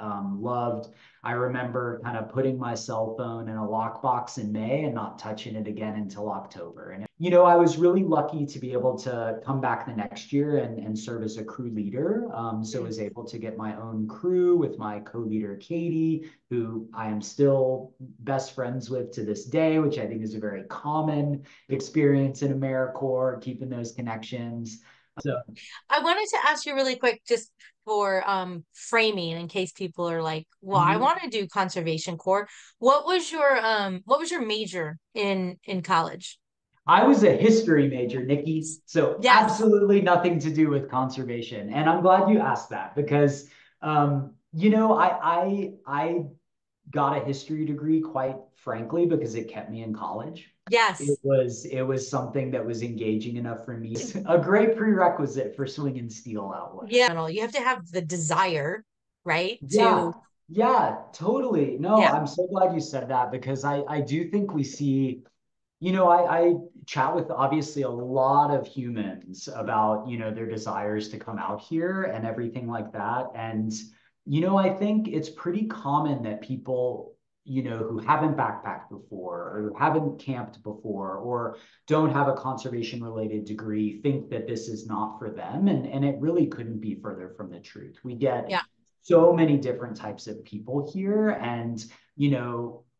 I remember kind of putting my cell phone in a lockbox in May and not touching it again until October. And, I was really lucky to be able to come back the next year and serve as a crew leader. So I was able to get my own crew with my co-leader, Katie, who I am still best friends with to this day, which I think is a very common experience in AmeriCorps, keeping those connections. So I wanted to ask you really quick, just for framing, in case people are like, well, I want to do Conservation Corps. What was your major in college? I was a history major, Nikki, so absolutely nothing to do with conservation. And I'm glad you asked that because, I got a history degree, quite frankly, because it kept me in college. Yes. It was something that was engaging enough for me. A great prerequisite for swinging steel out west. Yeah, you have to have the desire, right? Yeah, totally. No, I'm so glad you said that because I do think we see, I chat with obviously a lot of humans about, their desires to come out here and everything like that. And, I think it's pretty common that people, who haven't backpacked before or haven't camped before or don't have a conservation related degree think that this is not for them. And it really couldn't be further from the truth. We get so many different types of people here. And,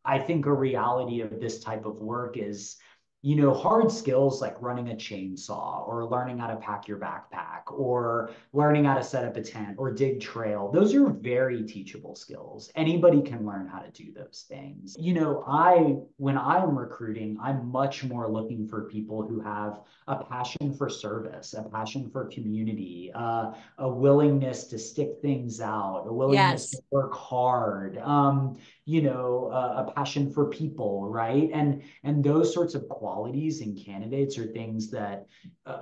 I think a reality of this type of work is, hard skills like running a chainsaw or learning how to pack your backpack or learning how to set up a tent or dig trail. Those are very teachable skills. Anybody can learn how to do those things. When I'm recruiting, I'm much more looking for people who have a passion for service, a passion for community, a willingness to stick things out, a willingness to work hard, a passion for people, right? And those sorts of qualities in candidates are things that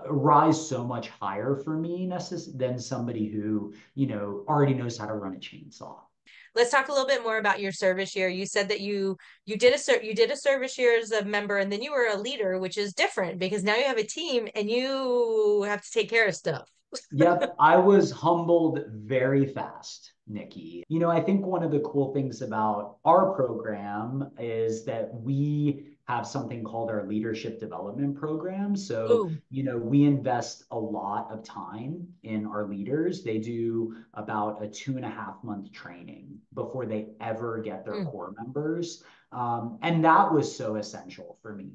rise so much higher for me than somebody who, already knows how to run a chainsaw. Let's talk a little bit more about your service year. You said that you did a service year as a member, and then you were a leader, which is different because now you have a team and you have to take care of stuff. Yep, I was humbled very fast, Nikki. I think one of the cool things about our program is that we have something called our leadership development program. So, we invest a lot of time in our leaders. They do about a 2.5-month training before they ever get their core members. And that was so essential for me.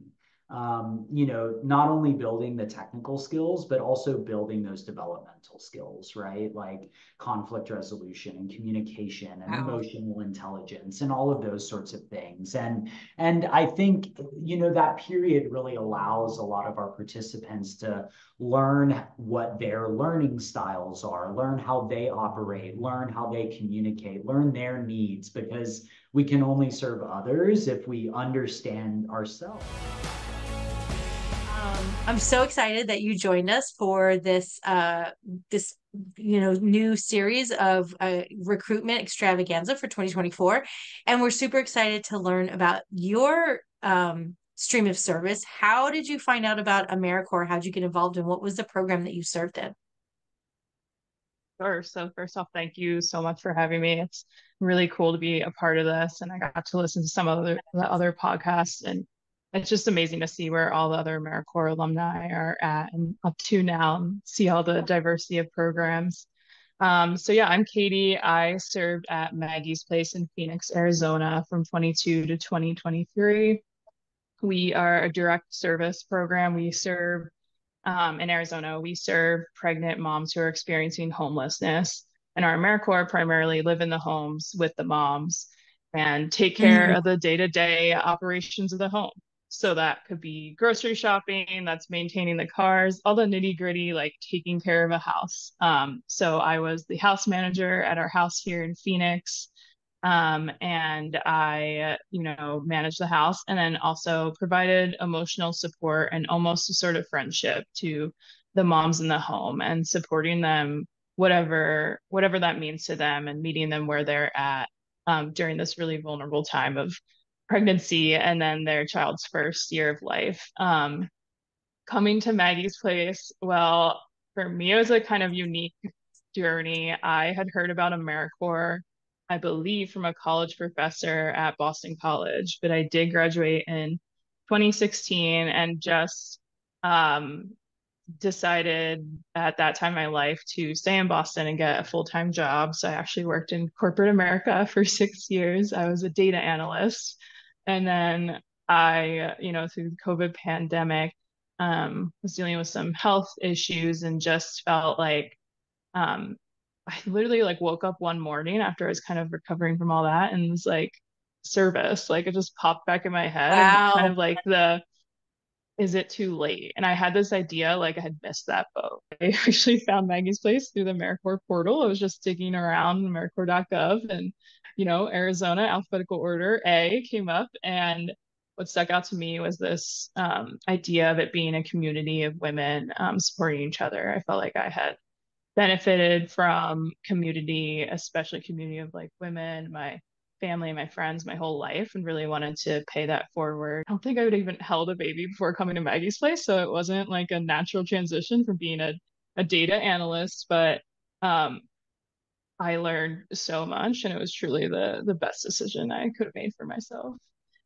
Not only building the technical skills, but also building those developmental skills, right? Like conflict resolution and communication and emotional intelligence and all of those sorts of things. And I think, that period really allows a lot of our participants to learn what their learning styles are, learn how they operate, learn how they communicate, learn their needs, because we can only serve others if we understand ourselves. I'm so excited that you joined us for this new series of Recruitment Extravaganza for 2024. And we're super excited to learn about your stream of service. How did you find out about AmeriCorps? How did you get involved, and what was the program that you served in? Sure. So first off, thank you so much for having me. It's really cool to be a part of this, and I got to listen to some of the other podcasts, and it's just amazing to see where all the other AmeriCorps alumni are at and up to now, and see all the diversity of programs. So yeah, I'm Katie. I served at Maggie's Place in Phoenix, Arizona from 22 to 2023. We are a direct service program. We serve In Arizona, we serve pregnant moms who are experiencing homelessness, and our AmeriCorps primarily live in the homes with the moms and take care of the day-to-day operations of the home. So that could be grocery shopping, that's maintaining the cars, all the nitty-gritty, like taking care of a house. So I was the house manager at our house here in Phoenix. And I, managed the house and then also provided emotional support and almost a sort of friendship to the moms in the home and supporting them, whatever that means to them, and meeting them where they're at during this really vulnerable time of pregnancy and then their child's first year of life. Coming to Maggie's Place, well, for me, it was a kind of unique journey. I had heard about AmeriCorps, I believe, from a college professor at Boston College, but I did graduate in 2016 and just decided at that time in my life to stay in Boston and get a full-time job. So I actually worked in corporate America for 6 years. I was a data analyst. And then I, through the COVID pandemic, was dealing with some health issues and just felt like I literally like woke up one morning after I was kind of recovering from all that and was like, service, like it just popped back in my head. And kind of like is it too late? And I had this idea, like I had missed that boat. I actually found Maggie's Place through the AmeriCorps portal. I was just digging around AmeriCorps.gov and, Arizona alphabetical order A came up. And what stuck out to me was this idea of it being a community of women supporting each other. I felt like I had benefited from community, especially community of like women, my family, my friends, my whole life, and really wanted to pay that forward. I don't think I would even held a baby before coming to Maggie's Place, so it wasn't like a natural transition from being a data analyst, but I learned so much, and it was truly the best decision I could have made for myself.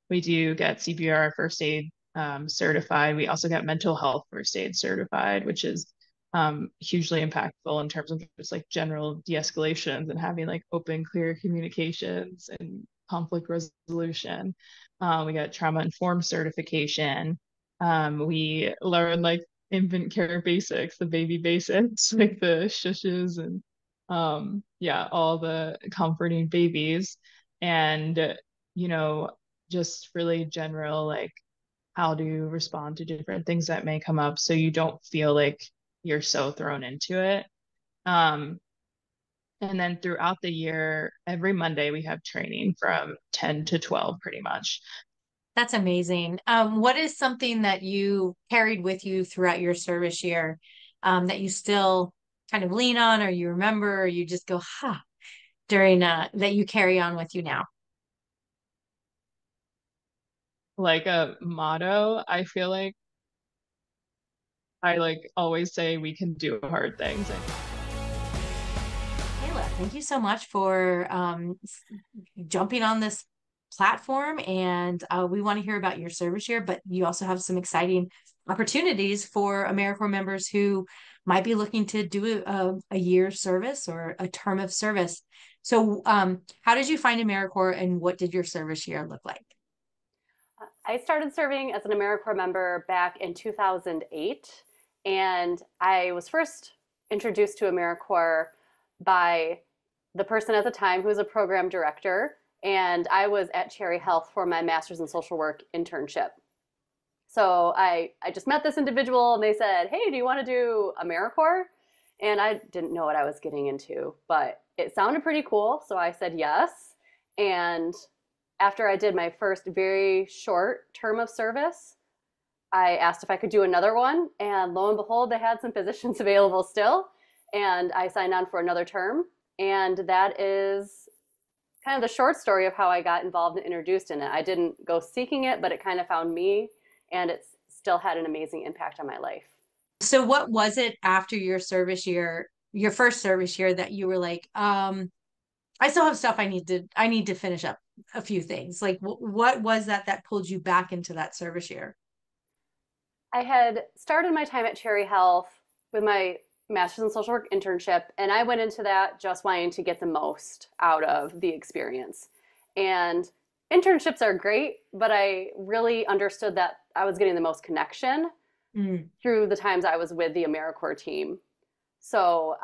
We do get CPR first aid certified. We also get mental health first aid certified, which is hugely impactful in terms of just like general de-escalations and having like open, clear communications and conflict resolution. We got trauma-informed certification. We learn like infant care basics, the baby basics, like the shushes and all the comforting babies, and just really general like how to respond to different things that may come up so you don't feel like you're so thrown into it. And then throughout the year, every Monday we have training from 10 to 12 pretty much. That's amazing. What is something that you carried with you throughout your service year that you still kind of lean on, or you remember, or you just go, during that you carry on with you now? Like a motto, I feel like I like always say we can do hard things. Kayla, thank you so much for jumping on this platform, and we want to hear about your service year, but you also have some exciting opportunities for AmeriCorps members who might be looking to do a year's service or a term of service. So how did you find AmeriCorps, and what did your service year look like? I started serving as an AmeriCorps member back in 2008, and I was first introduced to AmeriCorps by the person at the time who was a program director, and I was at Cherry Health for my master's in social work internship. So I just met this individual, and they said, "Hey, do you want to do AmeriCorps?" And I didn't know what I was getting into, but it sounded pretty cool, so I said yes. And after I did my first very short term of service, I asked if I could do another one, and lo and behold, they had some positions available still, and I signed on for another term. And that is kind of the short story of how I got involved and introduced in it. I didn't go seeking it, but it kind of found me, and it's still had an amazing impact on my life. So what was it after your service year, your first service year, that you were like, I still have stuff I need to finish up a few things? Like what was that pulled you back into that service year? I had started my time at Cherry Health with my master's in social work internship, and I went into that just wanting to get the most out of the experience. And internships are great, but I really understood that I was getting the most connection through the times I was with the AmeriCorps team. So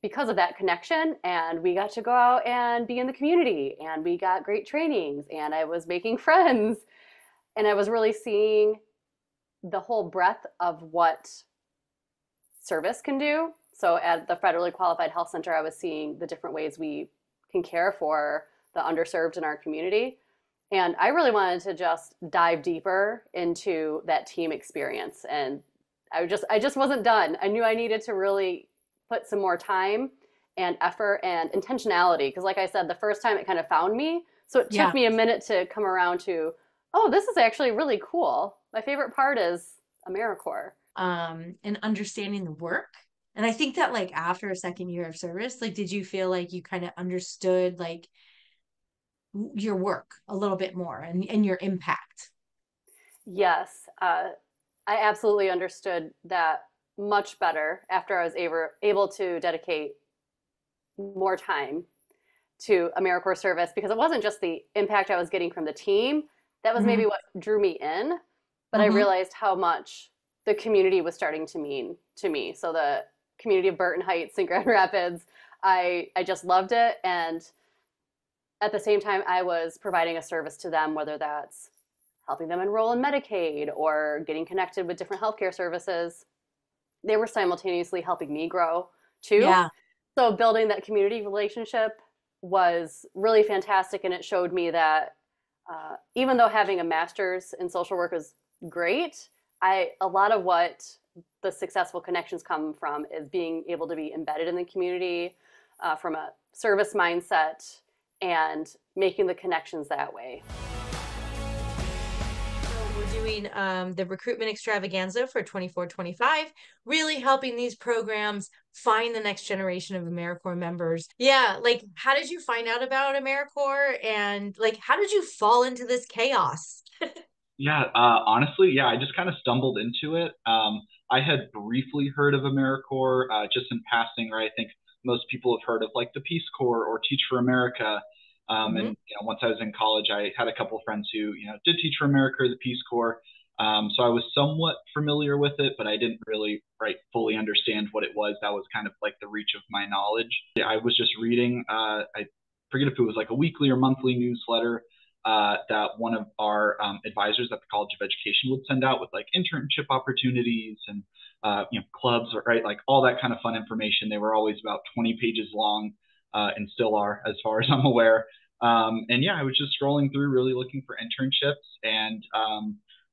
because of that connection, and we got to go out and be in the community, and we got great trainings, and I was making friends, and I was really seeing the whole breadth of what service can do. So at the Federally Qualified Health Center, I was seeing the different ways we can care for the underserved in our community. And I really wanted to just dive deeper into that team experience. And I just wasn't done. I knew I needed to really put some more time and effort and intentionality. Because like I said, the first time it kind of found me. So it took me a minute to come around to, oh, this is actually really cool. My favorite part is AmeriCorps. And understanding the work. And I think that like after a second year of service, like, did you feel like you kind of understood like your work a little bit more and your impact? Yes. I absolutely understood that much better after I was able to dedicate more time to AmeriCorps service, because it wasn't just the impact I was getting from the team. That was maybe what drew me in, but I realized how much the community was starting to mean to me. So the community of Burton Heights and Grand Rapids, I just loved it. And at the same time, I was providing a service to them, whether that's helping them enroll in Medicaid or getting connected with different healthcare services. They were simultaneously helping me grow too. Yeah. So building that community relationship was really fantastic. And it showed me that even though having a master's in social work is great, a lot of what the successful connections come from is being able to be embedded in the community from a service mindset and making the connections that way. We're doing the Recruitment Extravaganza for 24-25, really helping these programs find the next generation of AmeriCorps members. Yeah, like how did you find out about AmeriCorps, and like how did you fall into this chaos? Yeah, honestly, I just kind of stumbled into it. I had briefly heard of AmeriCorps just in passing, right? I think most people have heard of like the Peace Corps or Teach for America. And once I was in college, I had a couple of friends who did Teach for America or the Peace Corps. So I was somewhat familiar with it, but I didn't really fully understand what it was. That was kind of like the reach of my knowledge. I was just reading, I forget if it was like a weekly or monthly newsletter that one of our advisors at the College of Education would send out with like internship opportunities and clubs, like all that kind of fun information. They were always about 20 pages long and still are, as far as I'm aware. I was just scrolling through, really looking for internships, and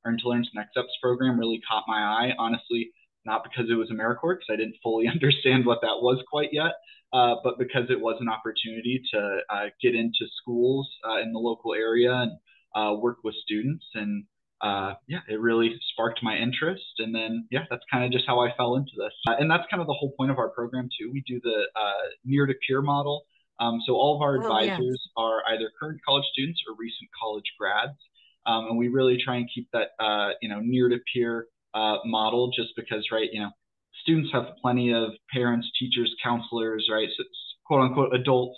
Earn to Learn's Next Steps program really caught my eye. Honestly, not because it was AmeriCorps, because I didn't fully understand what that was quite yet. But because it was an opportunity to get into schools in the local area and work with students. And it really sparked my interest. And then, that's kind of just how I fell into this. And that's kind of the whole point of our program too. We do the near to peer model. So all of our advisors are either current college students or recent college grads. And we really try and keep that, near to peer model, just because, students have plenty of parents, teachers, counselors, so quote unquote adults,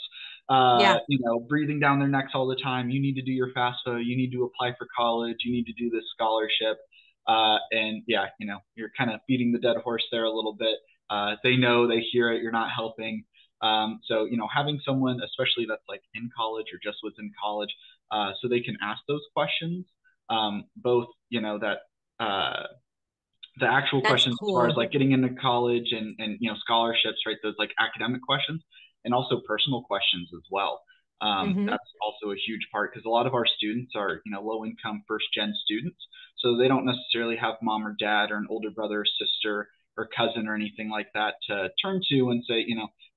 breathing down their necks all the time. You need to do your FAFSA. You need to apply for college. You need to do this scholarship. You're kind of beating the dead horse there a little bit. They know, they hear it. You're not helping. So having someone, especially that's like in college or just was in college, so they can ask those questions, both, the actual questions as far as like getting into college and scholarships, those like academic questions, and also personal questions as well. That's also a huge part, because a lot of our students are low income first gen students, so they don't necessarily have mom or dad or an older brother or sister or cousin or anything like that to turn to and say,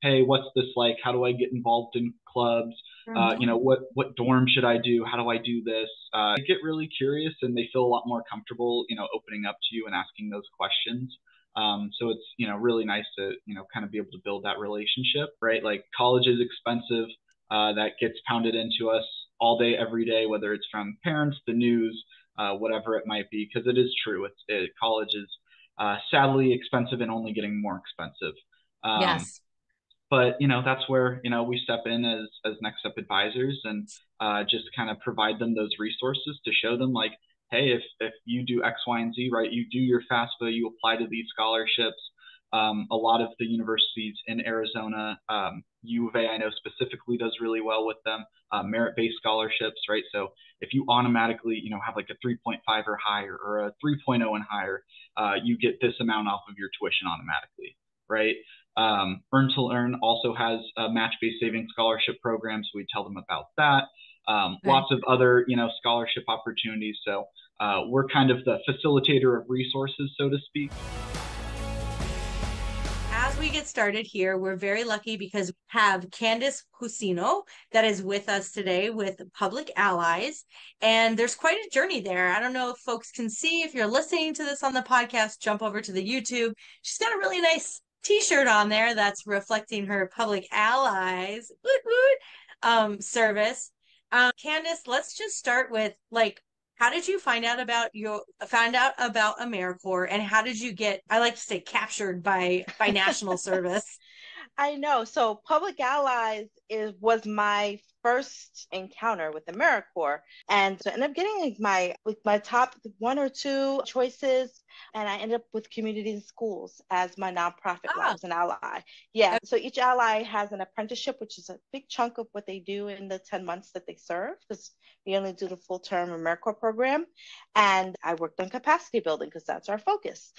hey, what's this like? How do I get involved in clubs? What dorm should I do? How do I do this? They get really curious, and they feel a lot more comfortable, opening up to you and asking those questions. So it's, really nice to, kind of be able to build that relationship, right? Like college is expensive. That gets pounded into us all day, every day, whether it's from parents, the news, whatever it might be, because it is true. College is sadly expensive and only getting more expensive. Yes. But, that's where, we step in as Next Step advisors and just kind of provide them those resources to show them like, hey, if you do X, Y, and Z, right, you do your FAFSA, you apply to these scholarships. A lot of the universities in Arizona, U of A, I know specifically does really well with them, merit-based scholarships, right? So if you automatically, have like a 3.5 or higher or a 3.0 and higher, you get this amount off of your tuition automatically, right? Earn to Learn also has a match-based savings scholarship program, so we tell them about that. Lots of other, scholarship opportunities. So we're kind of the facilitator of resources, so to speak. As we get started here, we're very lucky because we have Candice Jusino that is with us today with Public Allies. And there's quite a journey there. I don't know if folks can see. If you're listening to this on the podcast, jump over to the YouTube. She's got a really nice t-shirt on there that's reflecting her Public Allies service. Candice, let's just start with how did you find out about AmeriCorps, and how did you get, I like to say, captured by national service? I know. So Public Allies was my first encounter with AmeriCorps, and so I ended up getting my top 1 or 2 choices, and I ended up with communities and schools as my nonprofit when I was an ally. Yeah. So each ally has an apprenticeship, which is a big chunk of what they do in the 10 months that they serve, because we only do the full-term AmeriCorps program. And I worked on capacity building because that's our focus.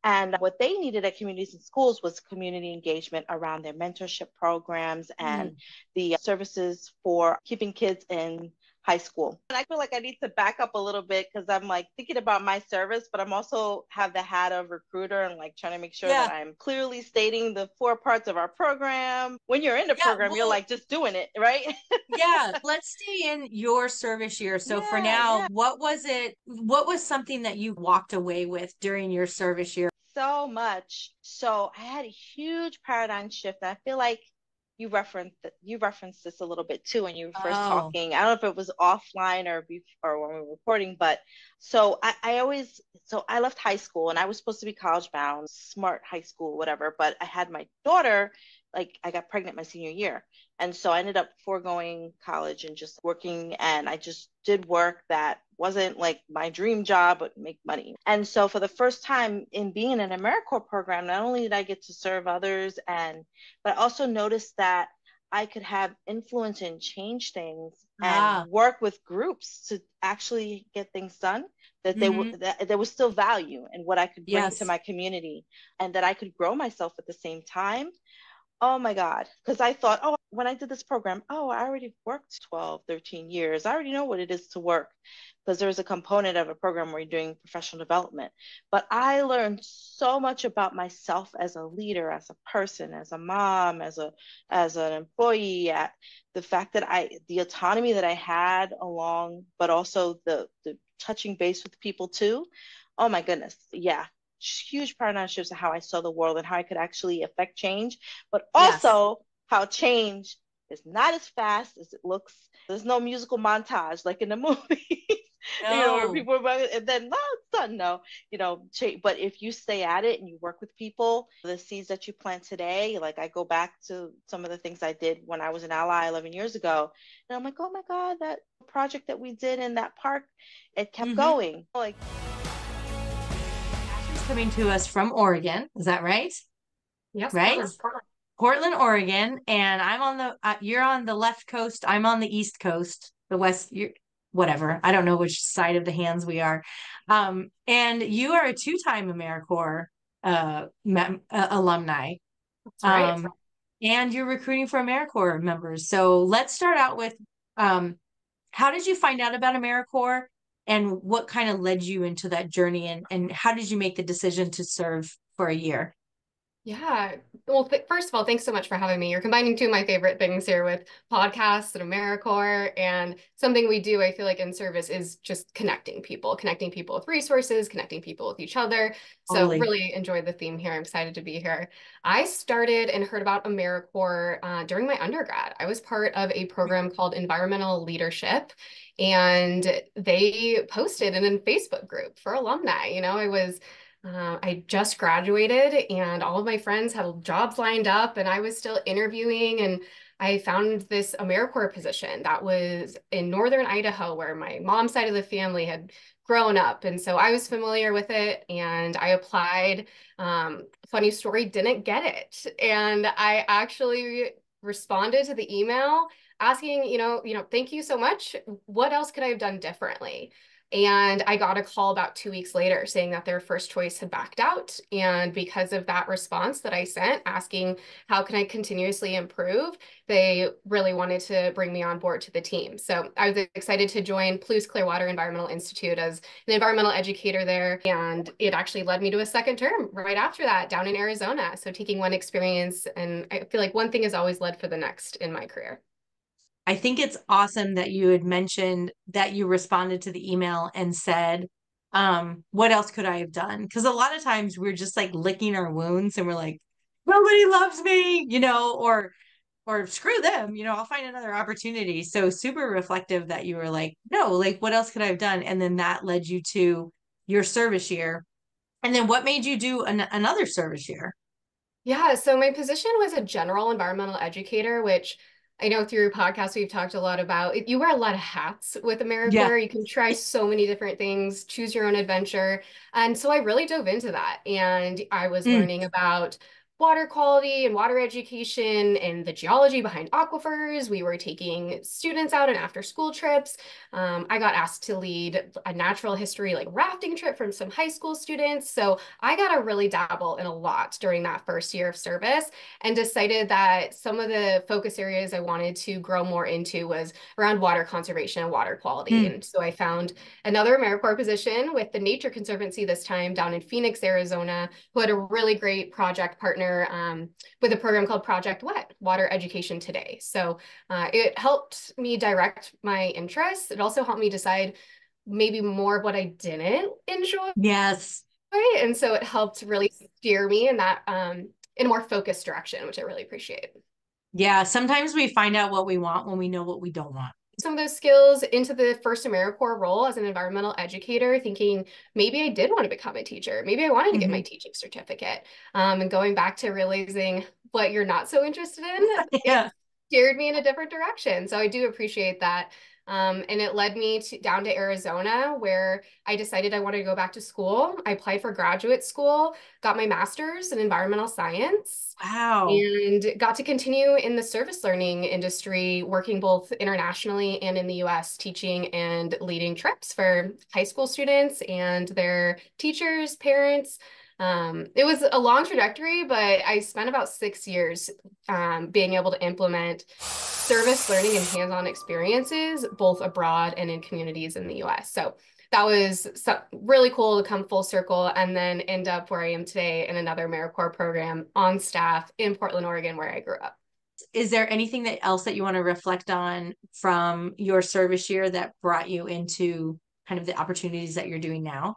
And what they needed at communities and schools was community engagement around their mentorship programs and the services for keeping kids in high school. And I feel like I need to back up a little bit because I'm thinking about my service, but I'm also have the hat of recruiter and trying to make sure that I'm clearly stating the 4 parts of our program. When you're in the program, you're just doing it, right? Let's stay in your service year. So for now, what was something that you walked away with during your service year? So much. So I had a huge paradigm shift. And I feel like you referenced this a little bit too when you were first talking. I don't know if it was offline or when we were recording, but so I left high school and I was supposed to be college bound, smart high school, whatever. But I had my daughter, I got pregnant my senior year. And so I ended up foregoing college and just working, and I just did work that wasn't my dream job, but make money. And so for the first time in being in an AmeriCorps program, not only did I get to serve others, but I also noticed that I could have influence and change things and work with groups to actually get things done, that there was still value in what I could bring to my community, and that I could grow myself at the same time. Oh my God. Because I thought, when I did this program, I already worked 12, 13 years. I already know what it is to work, because there's a component of a program where you're doing professional development. But I learned so much about myself as a leader, as a person, as a mom, as an employee, at the fact that the autonomy that I had but also the touching base with people too. Oh my goodness. Yeah. Huge paradigm shifts of how I saw the world and how I could actually affect change, but also how change is not as fast as it looks. There's no musical montage like in the movie. Where people are, and then it's done. No, but if you stay at it and you work with people, the seeds that you plant today, I go back to some of the things I did when I was an ally 11 years ago, and I'm like, oh my God, that project that we did in that park, it kept going. Coming to us from Oregon. Is that right? Yes. Right? Portland, Oregon. And I'm on you're on the left coast. I'm on the east coast, the west, whatever. I don't know which side of the hands we are. And you are a 2-time AmeriCorps alumni. That's right. And you're recruiting for AmeriCorps members. So let's start out with, how did you find out about AmeriCorps? And what kind of led you into that journey, and how did you make the decision to serve for a year? Yeah. Well, first of all, thanks so much for having me. You're combining 2 of my favorite things here with podcasts and AmeriCorps, and something we do, I feel like, in service is just connecting people with resources, connecting people with each other. So really enjoyed the theme here. I'm excited to be here. I started and heard about AmeriCorps during my undergrad. I was part of a program called Environmental Leadership, and they posted in a Facebook group for alumni. I just graduated and all of my friends had jobs lined up, and I was still interviewing, and I found this AmeriCorps position that was in northern Idaho, where my mom's side of the family had grown up. And so I was familiar with it and I applied. Funny story, didn't get it. And I actually responded to the email asking, thank you so much. What else could I have done differently? And I got a call about 2 weeks later saying that their first choice had backed out. And because of that response that I sent asking, how can I continuously improve? They really wanted to bring me on board to the team. So I was excited to join Palouse Clearwater Environmental Institute as an environmental educator there. And it actually led me to a second term right after that down in Arizona. So taking one experience, and I feel like one thing has always led for the next in my career. I think it's awesome that you had mentioned that you responded to the email and said, what else could I have done? Because a lot of times we're just like licking our wounds and we're like, nobody loves me, or screw them, I'll find another opportunity. So super reflective that you were like, no, like what else could I have done? And then that led you to your service year. And then what made you do another service year? Yeah, so my position was a general environmental educator, which I know through your podcast we've talked a lot about. You wear a lot of hats with AmeriCorps. Yeah. You can try so many different things, choose your own adventure. And so I really dove into that. And I was learning about water quality and water education and the geology behind aquifers. We were taking students out on after school trips. I got asked to lead a natural history like rafting trip from some high school students. So I got to really dabble in a lot during that first year of service and decided that some of the focus areas I wanted to grow more into was around water conservation and water quality. And so I found another AmeriCorps position with the Nature Conservancy this time down in Phoenix, Arizona, who had a really great project partner with a program called Project Wet, Water Education Today. So it helped me direct my interests. It also helped me decide maybe more of what I didn't enjoy. Yes. And so it helped really steer me in that in a more focused direction, which I really appreciate. Yeah, sometimes we find out what we want when we know what we don't want. Some of those skills into the first AmeriCorps role as an environmental educator, thinking maybe I did want to become a teacher. Maybe I wanted to get my teaching certificate. And going back to realizing what you're not so interested in, it steered me in a different direction. So I do appreciate that. And it led me down to Arizona, where I decided I wanted to go back to school. I applied for graduate school, got my master's in environmental science. Wow. And got to continue in the service learning industry, working both internationally and in the US, teaching and leading trips for high school students and their teachers, parents. It was a long trajectory, but I spent about 6 years being able to implement service learning and hands-on experiences, both abroad and in communities in the US. So that was really cool to come full circle and then end up where I am today in another AmeriCorps program on staff in Portland, Oregon, where I grew up. Is there anything else that you want to reflect on from your service year that brought you into kind of the opportunities that you're doing now?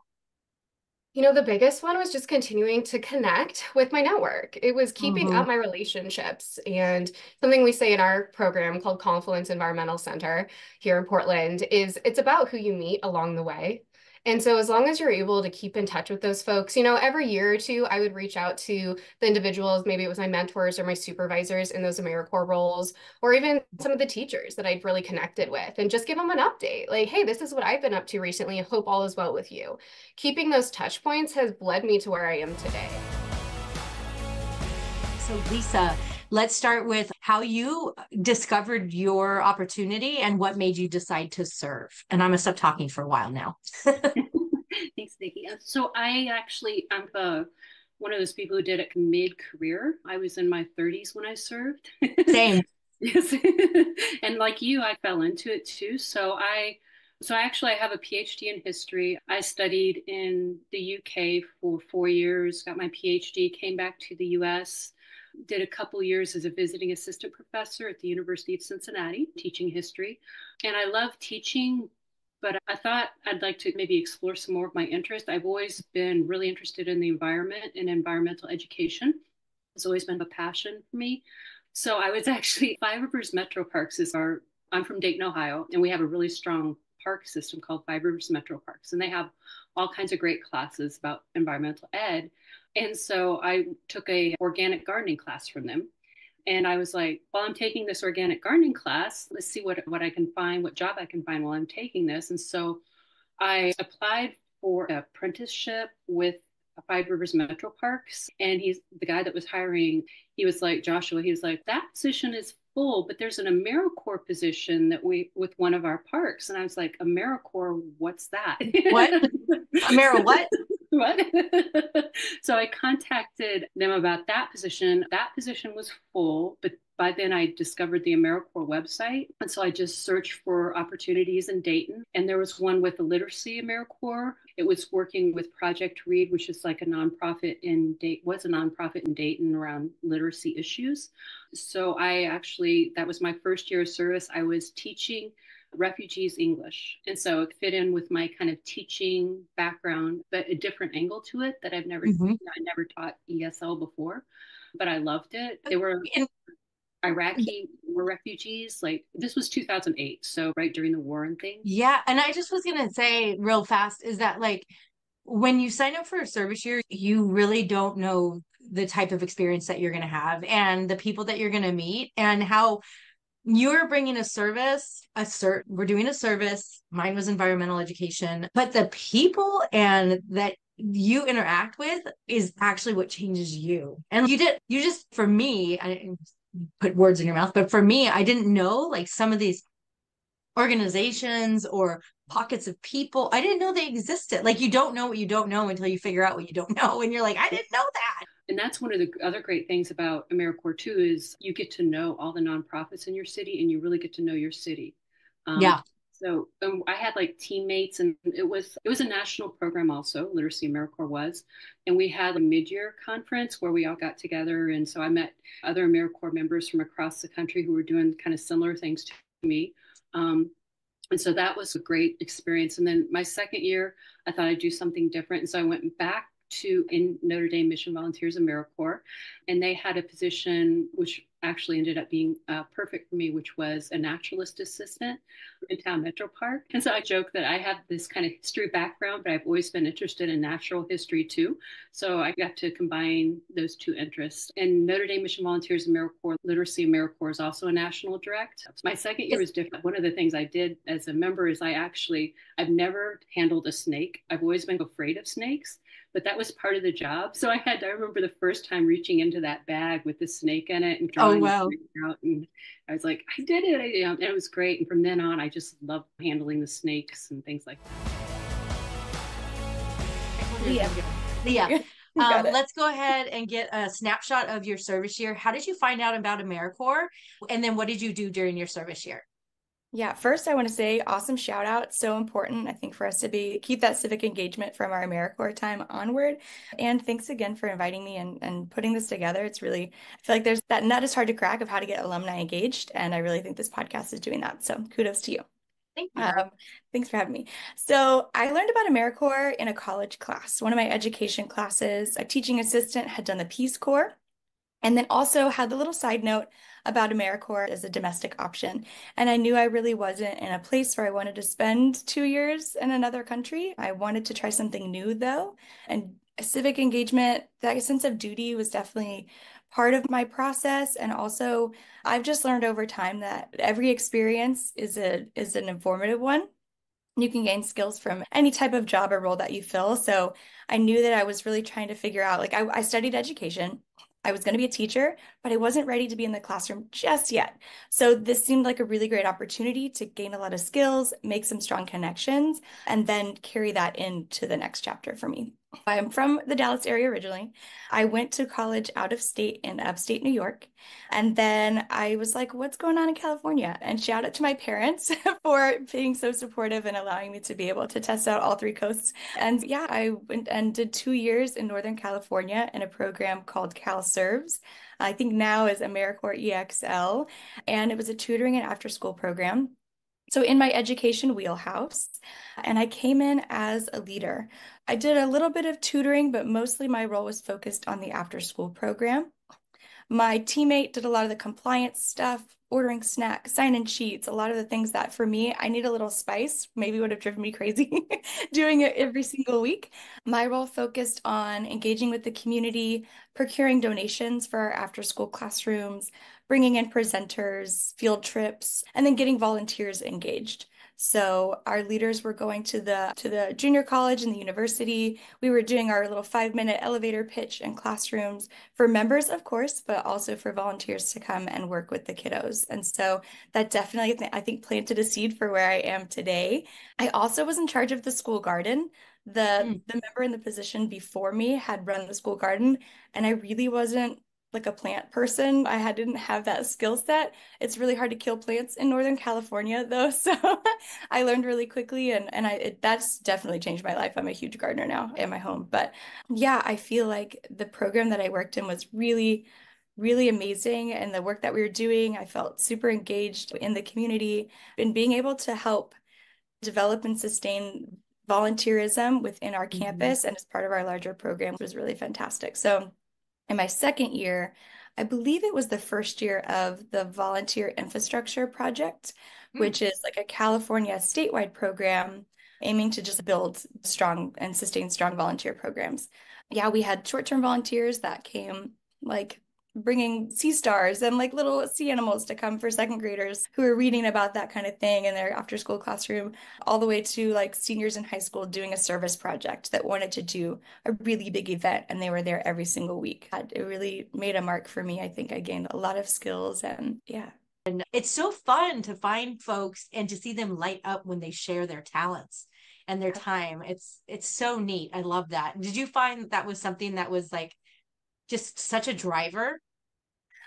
The biggest one was just continuing to connect with my network. It was keeping up my relationships. And something we say in our program called Confluence Environmental Center here in Portland is it's about who you meet along the way. And so as long as you're able to keep in touch with those folks, every year or two, I would reach out to the individuals, maybe it was my mentors or my supervisors in those AmeriCorps roles, or even some of the teachers that I'd really connected with, and just give them an update. Like, hey, this is what I've been up to recently. I hope all is well with you. Keeping those touch points has led me to where I am today. So Lisa, let's start with how you discovered your opportunity and what made you decide to serve. And I'm going to stop talking for a while now. Thanks, Nikki. So I'm one of those people who did it mid-career. I was in my 30s when I served. Same. Yes. And like you, I fell into it too. So I have a PhD in history. I studied in the UK for 4 years, got my PhD, came back to the US, did a couple years as a visiting assistant professor at the University of Cincinnati, teaching history. And I love teaching, but I thought I'd like to maybe explore some more of my interest. I've always been really interested in the environment and environmental education. It's always been a passion for me. So I was actually, Five Rivers Metro Parks I'm from Dayton, Ohio, and we have a really strong park system called Five Rivers Metro Parks. And they have all kinds of great classes about environmental ed. And so I took a organic gardening class from them. And I was like, well, I'm taking this organic gardening class. Let's see what I can find, what job I can find while I'm taking this. And so I applied for an apprenticeship with Five Rivers Metro Parks. And he's the guy that was hiring. He was like, Joshua, he was like, that position is full, but there's an AmeriCorps position that with one of our parks. And I was like, AmeriCorps, what's that? What? Ameri what? What? So I contacted them about that position. That position was full, but by then I discovered the AmeriCorps website. And so I just searched for opportunities in Dayton. And there was one with the Literacy AmeriCorps. It was working with Project Read, which is like a nonprofit in Dayton around literacy issues. So that was my first year of service. I was teaching refugees English. And so it fit in with my kind of teaching background, but a different angle to it that I never taught ESL before, but I loved it. They were Iraqi refugees. Like this was 2008. So right during the war and things. Yeah. And I just was going to say real fast is that like, when you sign up for a service year, you really don't know the type of experience that you're going to have and the people that you're going to meet and how you're bringing a service, we're doing a service. Mine was environmental education, but the people and that you interact with is actually what changes you. And for me, I put words in your mouth, but for me, I didn't know like some of these organizations or pockets of people. I didn't know they existed. Like you don't know what you don't know until you figure out what you don't know. And you're like, I didn't know that. And that's one of the other great things about AmeriCorps too, is you get to know all the nonprofits in your city and you really get to know your city. So I had like teammates, and it was a national program also, Literacy AmeriCorps was, and we had a mid-year conference where we all got together. And so I met other AmeriCorps members from across the country who were doing kind of similar things to me. And so that was a great experience. And then my second year, I thought I'd do something different. And so I went back in Notre Dame Mission Volunteers AmeriCorps, and they had a position which actually ended up being perfect for me, which was a naturalist assistant in Town Metro Park. And so I joke that I have this kind of history background, but I've always been interested in natural history too. So I got to combine those two interests. And Notre Dame Mission Volunteers AmeriCorps, Literacy AmeriCorps is also a national direct. My second year was different. One of the things I did as a member is I've never handled a snake. I've always been afraid of snakes, but that was part of the job. So I remember the first time reaching into that bag with the snake in it and drawing the snake out, and I was like, I did it. And it was great. And from then on, I just loved handling the snakes and things like that. Leah, let's go ahead and get a snapshot of your service year. How did you find out about AmeriCorps? And then what did you do during your service year? Yeah, first I want to say awesome shout out. It's so important, I think, for us to keep that civic engagement from our AmeriCorps time onward. And thanks again for inviting me and putting this together. It's really, I feel like there's that nut is hard to crack of how to get alumni engaged. And I really think this podcast is doing that. So kudos to you. Thank you. Thanks for having me. So I learned about AmeriCorps in a college class. One of my education classes, a teaching assistant had done the Peace Corps, and then also had the little side note about AmeriCorps as a domestic option. And I knew I really wasn't in a place where I wanted to spend 2 years in another country. I wanted to try something new though. And civic engagement, that sense of duty was definitely part of my process. And also I've just learned over time that every experience is an informative one. You can gain skills from any type of job or role that you fill. So I knew that I was really trying to figure out, like I studied education. I was going to be a teacher, but I wasn't ready to be in the classroom just yet. So this seemed like a really great opportunity to gain a lot of skills, make some strong connections, and then carry that into the next chapter for me. I'm from the Dallas area originally. I went to college out of state in upstate New York. And then I was like, what's going on in California? And shout out to my parents for being so supportive and allowing me to be able to test out all 3 coasts. And yeah, I went and did 2 years in Northern California in a program called Cal Serves. I think now is AmeriCorps EXL. And it was a tutoring and after school program. So in my education wheelhouse, and I came in as a leader. I did a little bit of tutoring, but mostly my role was focused on the after school program. My teammate did a lot of the compliance stuff, ordering snacks, sign-in sheets, a lot of the things that for me, I need a little spice, maybe would have driven me crazy doing it every single week. My role focused on engaging with the community, procuring donations for our after-school classrooms, bringing in presenters, field trips, and then getting volunteers engaged. So our leaders were going to the junior college and the university. We were doing our little 5-minute elevator pitch in classrooms for members, of course, but also for volunteers to come and work with the kiddos. And so that definitely, I think, planted a seed for where I am today. I also was in charge of the school garden. The member in the position before me had run the school garden, and I really wasn't like a plant person. Didn't have that skill set. It's really hard to kill plants in Northern California though. So I learned really quickly and that's definitely changed my life. I'm a huge gardener now in my home. But yeah, I feel like the program that I worked in was really, really amazing. And the work that we were doing, I felt super engaged in the community and being able to help develop and sustain volunteerism within our campus and as part of our larger program was really fantastic. So in my second year, I believe it was the first year of the Volunteer Infrastructure Project, which is like a California statewide program aiming to just build strong and sustain strong volunteer programs. Yeah, we had short-term volunteers that came like bringing sea stars and like little sea animals to come for second graders who are reading about that kind of thing in their after school classroom, all the way to like seniors in high school doing a service project that wanted to do a really big event and they were there every single week. It really made a mark for me. I think I gained a lot of skills and yeah. And it's so fun to find folks and to see them light up when they share their talents and their time. It's so neat. I love that. Did you find that was something that was like just such a driver?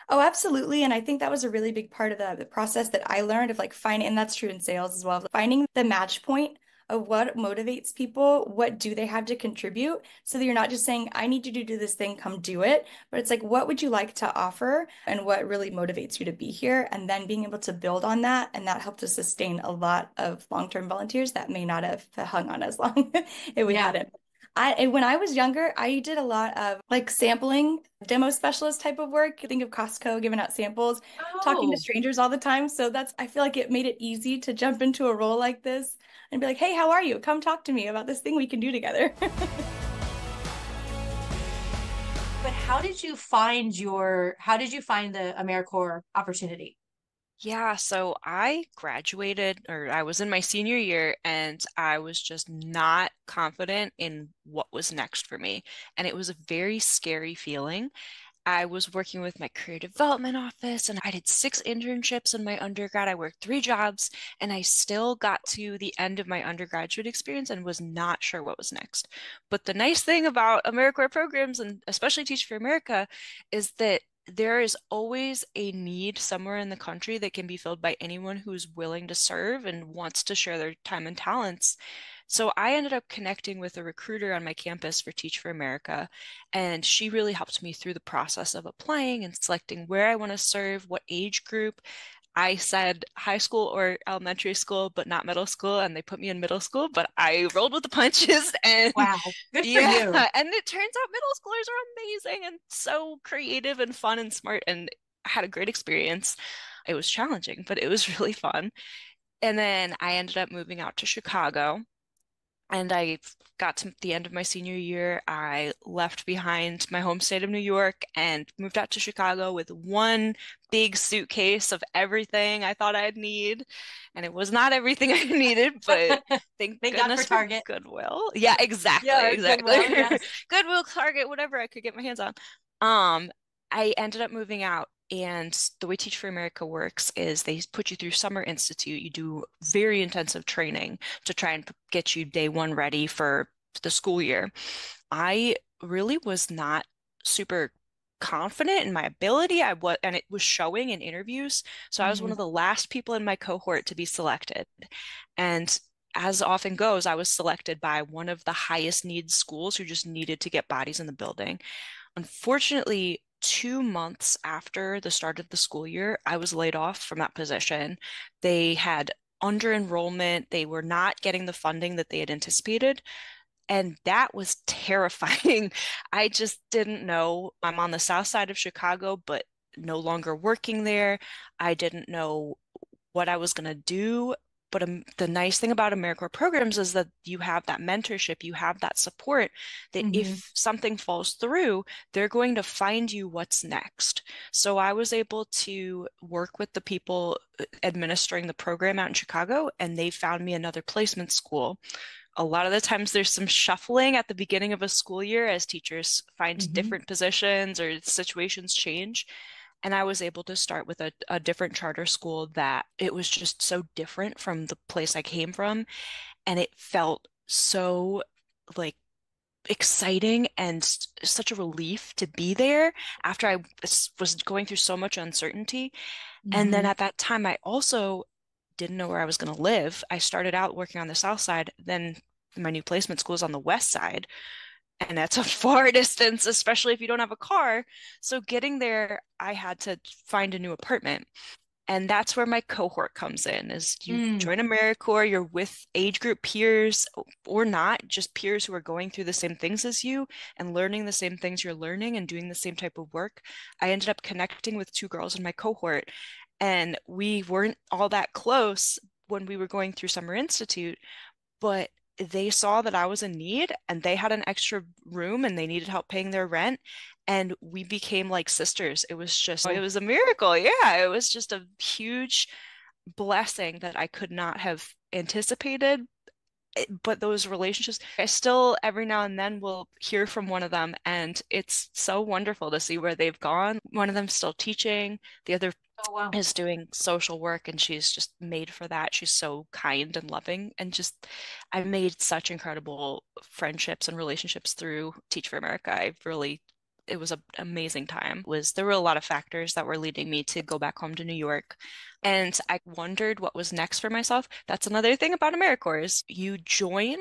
Oh, absolutely. And I think that was a really big part of the process that I learned of like finding, and that's true in sales as well, finding the match point of what motivates people, what do they have to contribute, so that you're not just saying, I need you to do this thing, come do it, but it's like, what would you like to offer and what really motivates you to be here? And then being able to build on that. And that helped to sustain a lot of long-term volunteers that may not have hung on as long if we hadn't. When I was younger, I did a lot of like sampling, demo specialist type of work. Think of Costco giving out samples, talking to strangers all the time. So I feel like it made it easy to jump into a role like this and be like, hey, how are you? Come talk to me about this thing we can do together. But how did you find the AmeriCorps opportunity? Yeah, so I graduated, or I was in my senior year, and I was just not confident in what was next for me. And it was a very scary feeling. I was working with my career development office, and I did 6 internships in my undergrad. I worked 3 jobs, and I still got to the end of my undergraduate experience and was not sure what was next. But the nice thing about AmeriCorps programs, and especially Teach for America, is that there is always a need somewhere in the country that can be filled by anyone who's willing to serve and wants to share their time and talents. So I ended up connecting with a recruiter on my campus for Teach for America, and she really helped me through the process of applying and selecting where I want to serve, what age group. I said high school or elementary school, but not middle school, and they put me in middle school, but I rolled with the punches. And wow, good for you. And it turns out middle schoolers are amazing and so creative and fun and smart, and I had a great experience. It was challenging, but it was really fun. And then I ended up moving out to Chicago. And I got to the end of my senior year. I left behind my home state of New York and moved out to Chicago with one big suitcase of everything I thought I'd need. And it was not everything I needed, but thank goodness for Target. Goodwill. Yeah, exactly. Exactly. Goodwill, yes. Goodwill, Target, whatever I could get my hands on. I ended up moving out. And the way Teach for America works is they put you through Summer Institute. You do very intensive training to try and get you day one ready for the school year. I really was not super confident in my ability. And it was showing in interviews. So I was one of the last people in my cohort to be selected. And as often goes, I was selected by one of the highest needs schools who just needed to get bodies in the building. Unfortunately, 2 months after the start of the school year, I was laid off from that position. They had under enrollment. They were not getting the funding that they had anticipated. And that was terrifying. I just didn't know. I'm on the south side of Chicago, but no longer working there. I didn't know what I was going to do. But the nice thing about AmeriCorps programs is that you have that mentorship, you have that support, that if something falls through, they're going to find you what's next. So I was able to work with the people administering the program out in Chicago, and they found me another placement school. A lot of the times there's some shuffling at the beginning of a school year as teachers find different positions or situations change. And I was able to start with a different charter school that it was just so different from the place I came from. And it felt so like exciting and such a relief to be there after I was going through so much uncertainty. And then at that time, I also didn't know where I was going to live. I started out working on the south side, then my new placement school is on the west side. And that's a far distance, especially if you don't have a car. So getting there, I had to find a new apartment. And that's where my cohort comes in, is you join AmeriCorps, you're with age group peers or not, just peers who are going through the same things as you and learning the same things you're learning and doing the same type of work. I ended up connecting with 2 girls in my cohort, and we weren't all that close when we were going through Summer Institute, but they saw that I was in need and they had an extra room and they needed help paying their rent. And we became like sisters. It was just, it was a miracle. Yeah, it was just a huge blessing that I could not have anticipated. But those relationships, I still every now and then will hear from one of them, and it's so wonderful to see where they've gone. One of them's still teaching, the other is doing social work, and she's just made for that. She's so kind and loving, and just I made such incredible friendships and relationships through Teach for America. It was an amazing time. There were a lot of factors that were leading me to go back home to New York. And I wondered what was next for myself. That's another thing about AmeriCorps is you join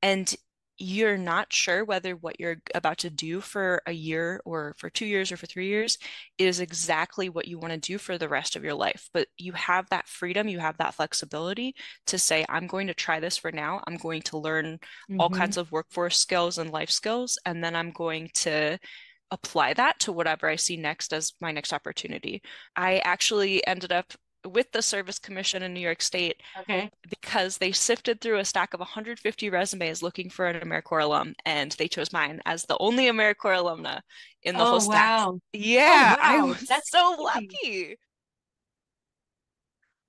and you're not sure whether what you're about to do for a year or for 2 years or for 3 years is exactly what you want to do for the rest of your life. But you have that freedom, you have that flexibility to say, I'm going to try this for now. I'm going to learn all kinds of workforce skills and life skills, and then I'm going to apply that to whatever I see next as my next opportunity. I actually ended up with the Service Commission in New York State because they sifted through a stack of 150 resumes looking for an AmeriCorps alum, and they chose mine as the only AmeriCorps alumna in the whole stack. Yeah, I was so lucky.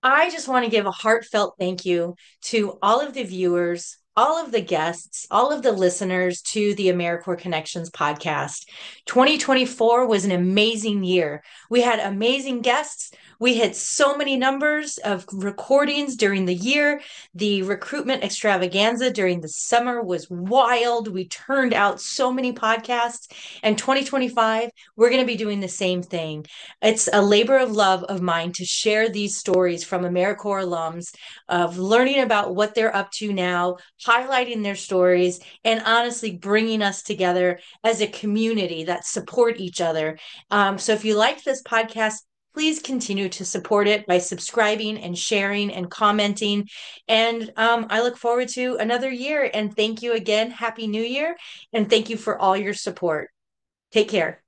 I just want to give a heartfelt thank you to all of the viewers, all of the guests, all of the listeners to the AmeriCorps Connections podcast. 2024 was an amazing year. We had amazing guests. We hit so many numbers of recordings during the year. The Recruitment Extravaganza during the summer was wild. We turned out so many podcasts. And 2025, we're going to be doing the same thing. It's a labor of love of mine to share these stories from AmeriCorps alums of learning about what they're up to now, highlighting their stories, and honestly bringing us together as a community that support each other. So if you like this podcast, please continue to support it by subscribing and sharing and commenting. And I look forward to another year. And thank you again. Happy New Year. And thank you for all your support. Take care.